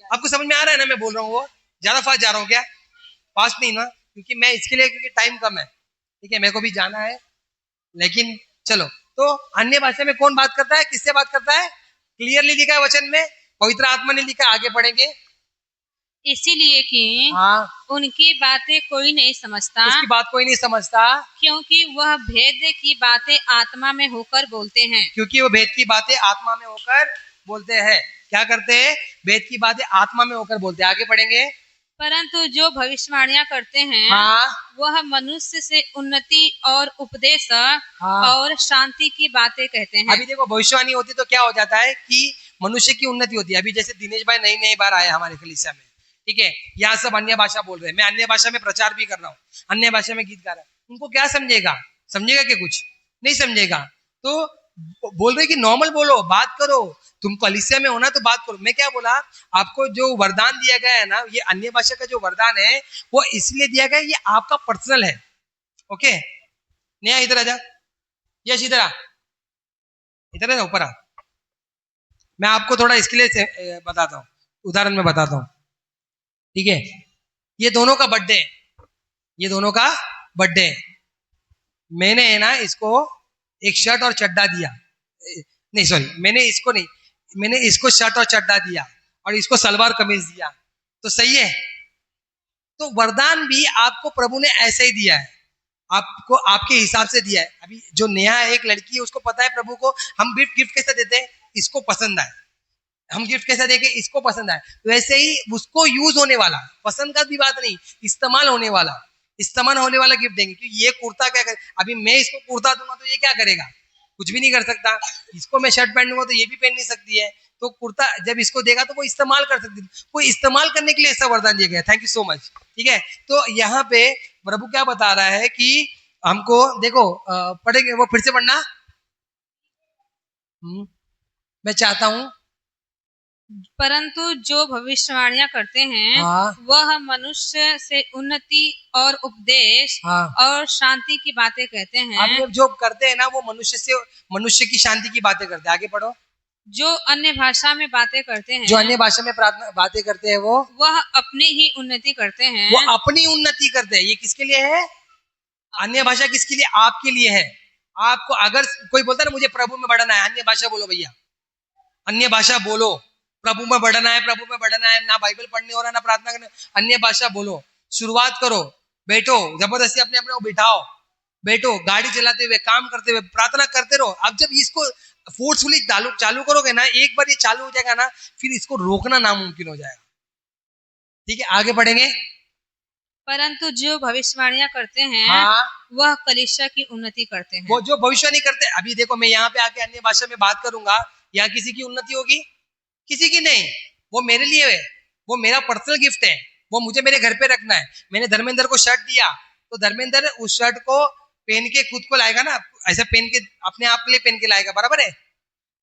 आपको समझ में आ रहा है ना मैं बोल रहा हूँ? वो ज्यादा फास्ट जा रहा हूँ क्या? फास्ट नहीं ना, क्योंकि मैं इसके लिए, क्योंकि टाइम कम है, ठीक है, मेरे को भी जाना है। लेकिन चलो, तो अन्य भाषा में कौन बात करता है, किससे बात करता है? क्लियरली लिखा है वचन में, पवित्र आत्मा ने लिखा। आगे पढ़ेंगे। इसीलिए कि उनकी बातें कोई नहीं समझता, उसकी बात कोई नहीं समझता, क्योंकि वह भेद की बातें आत्मा में होकर बोलते हैं। क्योंकि वो भेद की बातें आत्मा में होकर बोलते हैं। क्या करते हैं? भेद की बातें आत्मा में होकर बोलते हैं। आगे पढ़ेंगे। परंतु जो भविष्यवाणियां करते हैं वह मनुष्य से उन्नति और उपदेश और शांति की बातें कहते हैं। अभी देखो, भविष्यवाणी होती तो क्या हो जाता है कि मनुष्य की उन्नति होती है। अभी जैसे दिनेश भाई नई बार आए हमारे कलीसिया में, ठीक है, यहाँ सब अन्य भाषा बोल रहे हैं, मैं अन्य भाषा में प्रचार भी कर रहा हूँ, अन्य भाषा में गीत गा रहा है। उनको क्या समझेगा? समझेगा क्या? कुछ नहीं समझेगा। तो बोल रहे कि नॉर्मल बोलो, बात करो, तुम कलीसिया में होना तो बात करो। मैं क्या बोला, आपको जो वरदान दिया गया है ना, ये अन्य भाषा का जो वरदान है वो इसलिए दिया गया है, ये आपका पर्सनल है। ओके, नया इधर आ जा, यश इधर आ, इधर है ना, ऊपर आ। मैं आपको थोड़ा इसके लिए बताता हूँ, उदाहरण में बताता हूँ, ठीक है। ये दोनों का बर्थडे है, ये दोनों का बर्थडे है। मैंने है ना इसको एक शर्ट और चड्डा दिया, नहीं सॉरी, मैंने इसको शर्ट और चड्डा दिया और इसको सलवार कमीज दिया, तो सही है। तो वरदान भी आपको प्रभु ने ऐसे ही दिया है, आपको आपके हिसाब से दिया है। अभी जो नया एक लड़की है उसको पता है प्रभु को हम गिफ्ट कैसे देते हैं, इसको पसंद आए, हम गिफ्ट कैसा देंगे, इसको पसंद आए। वैसे ही उसको यूज होने वाला, पसंद का भी बात नहीं, इस्तेमाल होने वाला गिफ्ट देंगे। क्योंकि ये कुर्ता क्या करे, अभी मैं इसको कुर्ता दूंगा तो ये क्या करेगा? कुछ भी नहीं कर सकता। इसको मैं शर्ट पहन लूंगा तो ये भी पहन नहीं सकती है। तो कुर्ता जब इसको देगा तो वो इस्तेमाल कर सकती है, कोई इस्तेमाल करने के लिए ऐसा वरदान दिया गया। थैंक यू सो मच, ठीक है। तो यहाँ पे प्रभु क्या बता रहा है कि हमको देखो, पढ़ेंगे वो फिर से पढ़ना। मैं चाहता हूं, परंतु जो भविष्यवाणियां करते हैं वह मनुष्य से उन्नति और उपदेश और शांति की बातें कहते हैं। अब जो करते हैं ना वो मनुष्य की शांति की बातें करते हैं। आगे पढ़ो। जो अन्य भाषा में बातें करते हैं, जो अन्य भाषा में बातें करते हैं वह अपनी ही उन्नति करते हैं। वो अपनी उन्नति करते हैं। ये किसके लिए है? अन्य भाषा किसके लिए? आपके लिए है। आपको अगर कोई बोलता है ना मुझे प्रभु में बढ़ना है, अन्य भाषा बोलो भैया, अन्य भाषा बोलो, प्रभु में बढ़ना है, प्रभु में बढ़ना है। ना बाइबल पढ़ने हो रहा, ना प्रार्थना करने, अन्य भाषा बोलो, शुरुआत करो, बैठो, जबरदस्ती अपने अपने को बिठाओ, बैठो, गाड़ी चलाते हुए, काम करते हुए प्रार्थना करते रहो। अब जब इसको फोर्सफुली चालू करोगे ना, एक बार ये चालू हो जाएगा ना, फिर इसको रोकना नामुमकिन हो जाएगा। ठीक है, आगे बढ़ेंगे। परंतु जो भविष्यवाणियां करते हैं वह कलीसिया की उन्नति करते हैं। वो जो भविष्यवाणी करते हैं, अभी देखो मैं यहाँ पे आके अन्य भाषा में बात करूंगा, यहाँ किसी की उन्नति होगी? किसी की नहीं। वो मेरे लिए है, वो मेरा पर्सनल गिफ्ट है, वो मुझे मेरे घर पे रखना है। मैंने धर्मेंद्र को शर्ट दिया तो धर्मेंद्र उस शर्ट को पहन के खुद को लाएगा ना, ऐसा पहन के अपने आप के लिए पहन के लाएगा, बराबर है।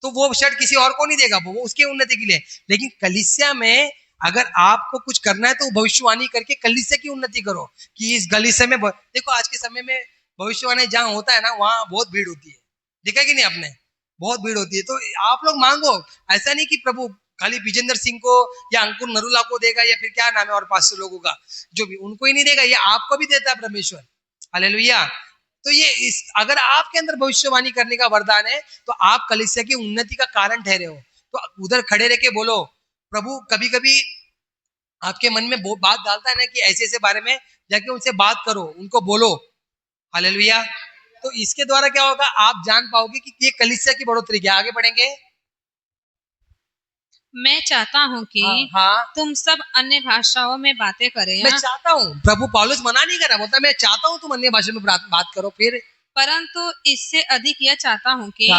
तो वो शर्ट किसी और को नहीं देगा, वो उसके उन्नति के लिए। लेकिन कलीसिया में अगर आपको कुछ करना है तो भविष्यवाणी करके कलीसिया की उन्नति करो कि इस कलीसिया में देखो आज के समय में भविष्यवाणी जहां होता है ना वहां बहुत भीड़ होती है, देखा कि नहीं आपने, बहुत भीड़ होती है। तो आप लोग मांगो, ऐसा नहीं कि प्रभु खाली विजेंद्र सिंह को या अंकुर नरूला को देगा या फिर क्या नाम है और 500 लोगों का जो भी, उनको ही नहीं देगा, ये आपको भी देता है परमेश्वर। हालेलुया। तो ये अगर आपके अंदर भविष्यवाणी करने का वरदान है तो आप कलीसिया की उन्नति का कारण ठहरे हो। तो उधर खड़े रह के बोलो, प्रभु कभी कभी आपके मन में बात डालता है ना कि ऐसे ऐसे बारे में, जाके उनसे बात करो, उनको बोलो। हालेलुया। तो इसके द्वारा क्या होगा, आप जान पाओगे कि ये कलीसिया की बढ़ोतरी क्या। आगे बढ़ेंगे। मैं चाहता हूँ कि तुम सब अन्य भाषाओं में बातें करें। मैं चाहता हूँ, प्रभु पौलुस मना नहीं कर रहा, बोलता मैं चाहता हूँ तुम अन्य भाषा में बात करो। फिर परंतु इससे अधिक यह चाहता हूँ कि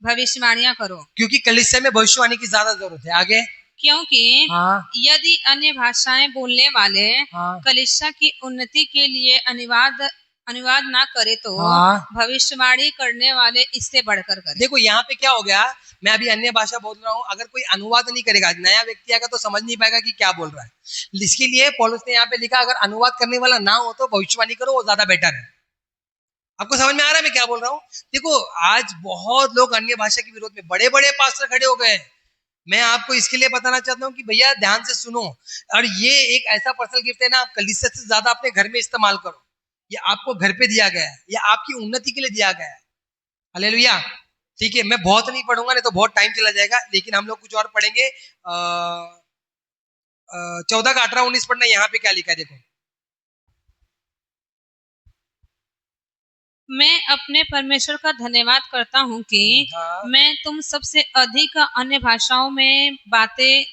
भविष्यवाणियां करो, क्योंकि कलीसिया में भविष्यवाणी की ज्यादा जरूरत है। आगे, क्योंकि यदि अन्य भाषाएं बोलने वाले कलीसिया की उन्नति के लिए अनुवाद ना करे तो भविष्यवाणी करने वाले इससे बढ़कर करें। देखो यहाँ पे क्या हो गया, मैं अभी अन्य भाषा बोल रहा हूँ, अगर कोई अनुवाद नहीं करेगा, नया व्यक्ति आएगा तो समझ नहीं पाएगा कि क्या बोल रहा है। इसके लिए पौलुस ने यहाँ पे लिखा, अगर अनुवाद करने वाला ना हो तो भविष्यवाणी करो, वो ज्यादा बेटर है। आपको समझ में आ रहा है मैं क्या बोल रहा हूँ? देखो आज बहुत लोग अन्य भाषा के विरोध में, बड़े बड़े पास्टर खड़े हो गए। मैं आपको इसके लिए बताना चाहता हूँ कि भैया ध्यान से सुनो, और ये एक ऐसा पर्सनल गिफ्ट है ना, आप कलीसिया से ज्यादा अपने घर में इस्तेमाल करो। ये आपको घर पे दिया गया है, ये आपकी उन्नति के लिए दिया गया है। हालेलुया। ठीक है, मैं बहुत नहीं पढ़ूंगा, नहीं तो बहुत टाइम चला जाएगा, लेकिन हम लोग कुछ और पढ़ेंगे। 14 का 18-19 पढ़ना। यहाँ पे क्या लिखा है देखो, मैं अपने परमेश्वर का धन्यवाद करता हूँ कि मैं तुम सबसे अधिक अन्य भाषाओं में बातें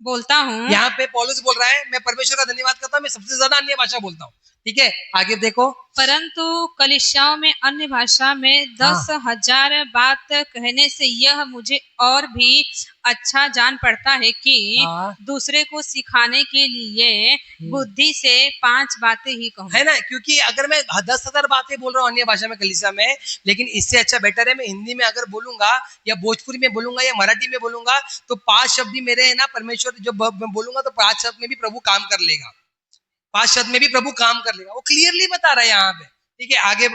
बोलता हूँ। यहाँ पे पौलुस बोल रहा है, मैं परमेश्वर का धन्यवाद करता हूँ, मैं सबसे ज्यादा अन्य भाषा बोलता हूँ। ठीक है, आगे देखो। परंतु कलीसियाओं में अन्य भाषा में 10,000 बात कहने से यह मुझे और भी अच्छा जान पड़ता है कि दूसरे को सिखाने के लिए बुद्धि से 5 बातें ही कहूँ, है ना। क्योंकि अगर मैं 10,000 बातें बोल रहा हूँ अन्य भाषा में कलीसिया में, लेकिन इससे अच्छा बेटर है मैं हिंदी में अगर बोलूंगा या भोजपुरी में बोलूंगा या मराठी में बोलूंगा, तो 5 शब्द भी मेरे है ना, परमेश्वर जो बोलूंगा तो 5 शब्द में भी प्रभु काम कर लेगा, 5 शब्द में भी प्रभु काम कर लेगा। वो क्लियरली बता रहा है यहाँ पे। ठीक है, आगे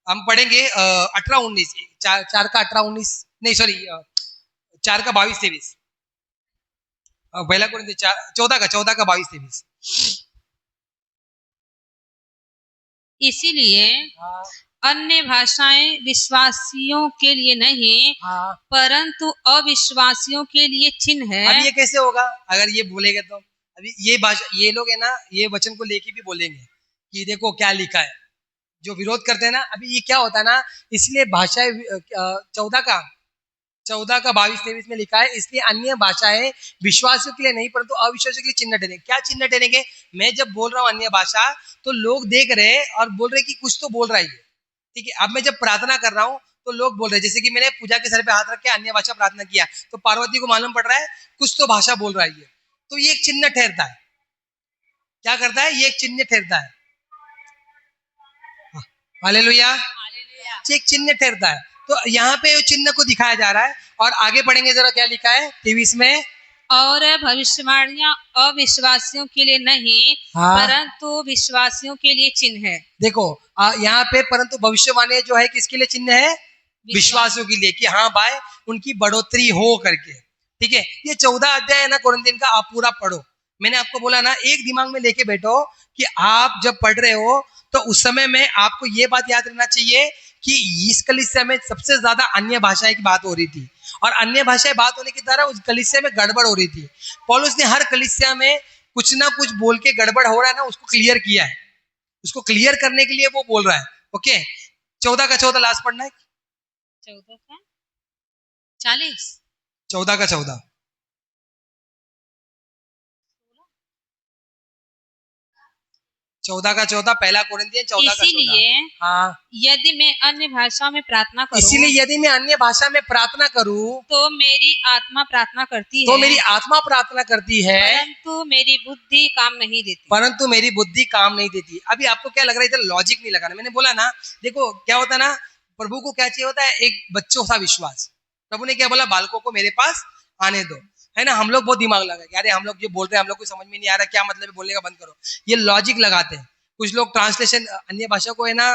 हम पढ़ेंगे 18-19, 4 का 18-19 नहीं, सॉरी 4 का 22-23, पहला कुरिन्थी 14 का 22-23। इसीलिए अन्य भाषाएं विश्वासियों के लिए नहीं, परंतु अविश्वासियों के लिए चिन्ह है। अब ये कैसे होगा अगर ये बोलेंगे तो? अभी ये भाषा, ये लोग है ना, ये वचन को लेके भी बोलेंगे कि देखो क्या लिखा है, जो विरोध करते हैं ना। अभी ये क्या होता है ना, इसलिए भाषाएं 14 का 22-23 में लिखा है, इसलिए अन्य भाषाएं विश्वासियों के लिए नहीं परंतु अविश्वासियों के लिए चिन्ह ठहरेंगे। क्या चिन्ह ठहरेंगे? मैं जब बोल रहा हूँ अन्य भाषा तो लोग देख रहे हैं और बोल रहे कि कुछ तो बोल रहा है। ठीक है, अब मैं जब प्रार्थना कर रहा हूँ तो लोग बोल रहे हैं, जैसे कि मैंने पूजा के सर पे हाथ रख के अन्य भाषा प्रार्थना किया तो पार्वती को मालूम पड़ रहा है कुछ तो भाषा बोल रहा है, तो ये एक चिन्ह ठहरता है। क्या करता है? ये एक चिन्ह ठहरता है। हालेलुया, एक चिन्ह ठहरता है। तो यहाँ पे चिन्ह को दिखाया जा रहा है। और आगे पढ़ेंगे जरा क्या लिखा है 23 में, और भविष्यवाणियां अविश्वासियों के लिए नहीं, परंतु विश्वासियों के लिए चिन्ह है। देखो यहाँ पे परंतु भविष्यवाणी जो है किसके लिए चिन्ह है? विश्वासियों के लिए, कि हाँ भाई उनकी बढ़ोतरी हो करके। ठीक है, ये 14 अध्याय है ना कुरिन्थियों का, आप पूरा पढ़ो। मैंने आपको बोला ना, एक दिमाग में लेके बैठो कि आप जब पढ़ रहे हो तो उस समय में आपको ये बात याद रखना चाहिए कि इस कलीसिया में सबसे ज्यादा अन्य भाषाएं की बात हो रही थी, और अन्य भाषाएं बात होने के द्वारा उस कलीसिया में गड़बड़ हो रही थी। पौलुस ने हर कलीसिया में कुछ ना कुछ बोल के गड़बड़ हो रहा है ना, उसको क्लियर किया है। उसको क्लियर करने के लिए वो बोल रहा है। ओके, 14 का 14 लास्ट पढ़ना है। 14 का 40, 14 का 14, 14 का 14, पहला कुरिन्थियों 14 का 14। यदि मैं अन्य भाषा में प्रार्थना करूं, इसीलिए यदि मैं अन्य भाषा में प्रार्थना करूं तो मेरी आत्मा प्रार्थना करती है, तो मेरी आत्मा प्रार्थना करती है, परंतु मेरी बुद्धि काम नहीं देती, परंतु मेरी बुद्धि काम नहीं देती। अभी आपको क्या लग रहा है? इधर लॉजिक नहीं लगाना। मैंने बोला ना, देखो क्या होता है ना, प्रभु को क्या चाहिए होता है? एक बच्चों सा विश्वास। प्रभु ने क्या बोला? बालकों को मेरे पास आने दो, है ना। हम लोग बहुत दिमाग लगा कि अरे हम लोग जो बोल रहे हैं हम लोग को समझ में नहीं आ रहा, क्या मतलब है, बोलने का बंद करो, ये लॉजिक लगाते हैं। कुछ लोग ट्रांसलेशन अन्य भाषा को है ना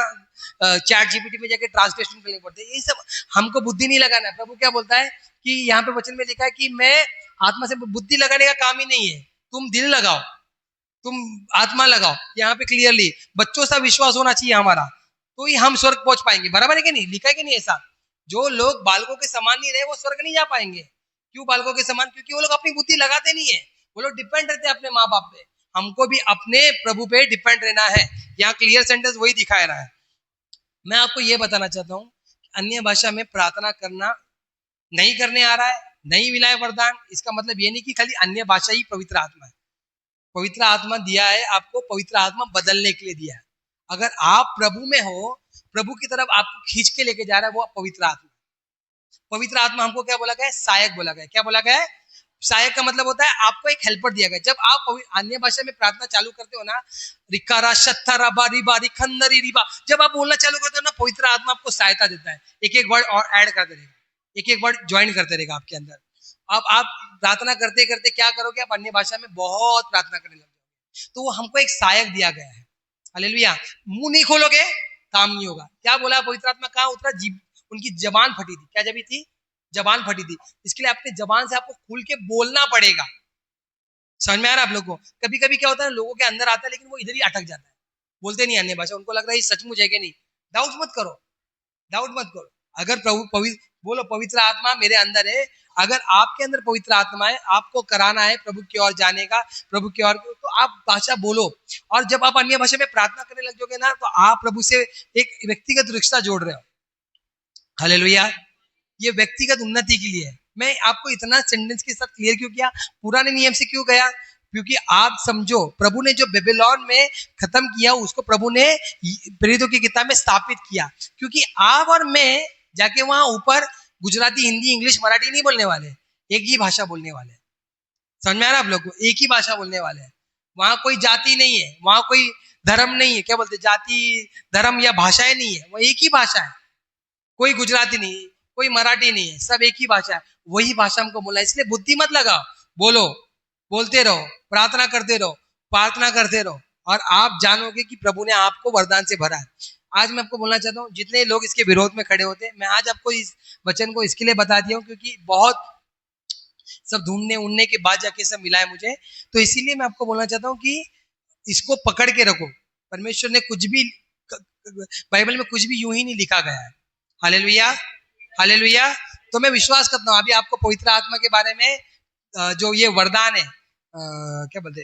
चैट जीपीटी में जाके ट्रांसलेशन करने पड़ते हैं, ये सब हमको बुद्धि नहीं लगाना है। प्रभु क्या बोलता है कि यहाँ पे वचन में लिखा है कि मैं आत्मा से, बुद्धि लगाने का काम ही नहीं है, तुम दिल लगाओ, तुम आत्मा लगाओ। यहाँ पे क्लियरली बच्चों सा विश्वास होना चाहिए हमारा, तो ही हम स्वर्ग पहुंच पाएंगे। बराबर है कि नहीं, लिखा है कि नहीं ऐसा। जो लोग बालकों के समान नहीं रहे वो स्वर्ग नहीं जा पाएंगे। क्यों बालकों के समान? क्योंकि वो लोग अपनी बुद्धि लगाते नहीं है, वो लोग डिपेंड रहते हैं अपने माँ बाप पे। हमको भी अपने प्रभु पे डिपेंड रहना है। यहाँ क्लियर सेंटेंस वही दिखाया रहा है। मैं आपको ये बताना चाहता हूँ, अन्य भाषा में प्रार्थना करना नहीं करने आ रहा है, नहीं मिला है वरदान, इसका मतलब ये नहीं कि खाली अन्य भाषा ही पवित्र आत्मा है। पवित्र आत्मा दिया है आपको, पवित्र आत्मा बदलने के लिए दिया है। अगर आप प्रभु में हो, प्रभु की तरफ आपको खींच के लेके जा रहा है, वो पवित्र आत्मा। पवित्र आत्मा हमको क्या बोला गया है? सहायक बोला गया। क्या बोला गया है? सहायक का मतलब होता है आपको एक हेल्पर दिया गया। जब आप अन्य भाषा में प्रार्थना चालू करते हो ना, रिकारा शत्था रबा रिबा रिखंदरी रिबा, जब आप बोलना चालू करते हो ना, पवित्र आत्मा आपको सहायता देता है, एक एक वर्ड और ऐड करते रहेगा, एक एक वर्ड ज्वाइन करते रहेगा आपके अंदर। अब आप प्रार्थना करते करते क्या करोगे? आप अन्य भाषा में बहुत प्रार्थना करने लगोगे। तो वो हमको एक सहायक दिया गया है। हालेलुया। मुंह नहीं खोलोगे काम नहीं होगा। क्या बोला पवित्र आत्मा? कहाँ उतरा? जीभ, उनकी जबान फटी थी। क्या जबी थी? जबान फटी थी। इसके लिए अपने जबान से आपको खुल के बोलना पड़ेगा। समझ में आ रहा है आप लोग को? कभी कभी क्या होता है, लोगों के अंदर आता है लेकिन वो इधर ही अटक जाता है, बोलते नहीं अन्य भाषा। उनको लग रहा है ये सचमुच है कि नहीं। डाउट मत करो, डाउट मत करो। अगर प्रभु पवित्र बोलो, पवित्र आत्मा मेरे अंदर है। अगर आपके अंदर पवित्र आत्मा है, आपको कराना है प्रभु की ओर जाने का, प्रभु की ओर, तो आप भाषा बोलो। और जब आप अन्य भाषा में प्रार्थना करने लग जाओगे ना, तो आप प्रभु से एक व्यक्तिगत रिश्ता जोड़ रहे हो। हालेलुया। ये व्यक्तिगत उन्नति के लिए है। मैं आपको इतना सेंटेंस के साथ क्लियर क्यों किया, पुराने नियम से क्यों गया? क्योंकि आप समझो, प्रभु ने जो बेबीलोन में खत्म किया उसको प्रभु ने प्रेरितों की किताब में स्थापित किया। क्योंकि आप और मैं जाके वहां ऊपर गुजराती, हिंदी, इंग्लिश, मराठी नहीं बोलने वाले, एक ही भाषा बोलने वाले। समझ में आ रहा है आप लोग को? एक ही भाषा बोलने वाले हैं। वहां कोई जाति नहीं है, वहां कोई धर्म नहीं है। क्या बोलते? जाति, धर्म या भाषाएं नहीं है, वो एक ही भाषा है। कोई गुजराती नहीं, कोई मराठी नहीं है, सब एक ही भाषा है। वही भाषा हमको बोला, इसलिए बुद्धि मत लगाओ, बोलो, बोलते रहो, प्रार्थना करते रहो, प्रार्थना करते रहो, और आप जानोगे कि प्रभु ने आपको वरदान से भरा है। आज मैं आपको बोलना चाहता हूँ, जितने लोग इसके विरोध में खड़े होते हैं, मैं आज आपको इस वचन को इसके लिए बता दिया हूँ क्योंकि बहुत सब ढूंढने उड़ने के बाद जाके सब मिला है मुझे। तो इसीलिए मैं आपको बोलना चाहता हूँ कि इसको पकड़ के रखो। परमेश्वर ने कुछ भी, बाइबल में कुछ भी यूं ही नहीं लिखा गया है। Hallelujah, hallelujah. तो मैं विश्वास करता हूँ अभी आपको पवित्र आत्मा के बारे में जो ये वरदान है, क्या बोलते,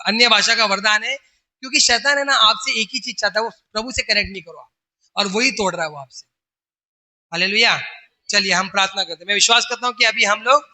अन्य भाषा का वरदान है, क्योंकि शैतान है ना आपसे एक ही चीज चाहता है, वो प्रभु से कनेक्ट नहीं करो आप, और वही तोड़ रहा है वो आपसे। हालेलुया। चलिए हम प्रार्थना करते हैं। मैं विश्वास करता हूँ कि अभी हम लोग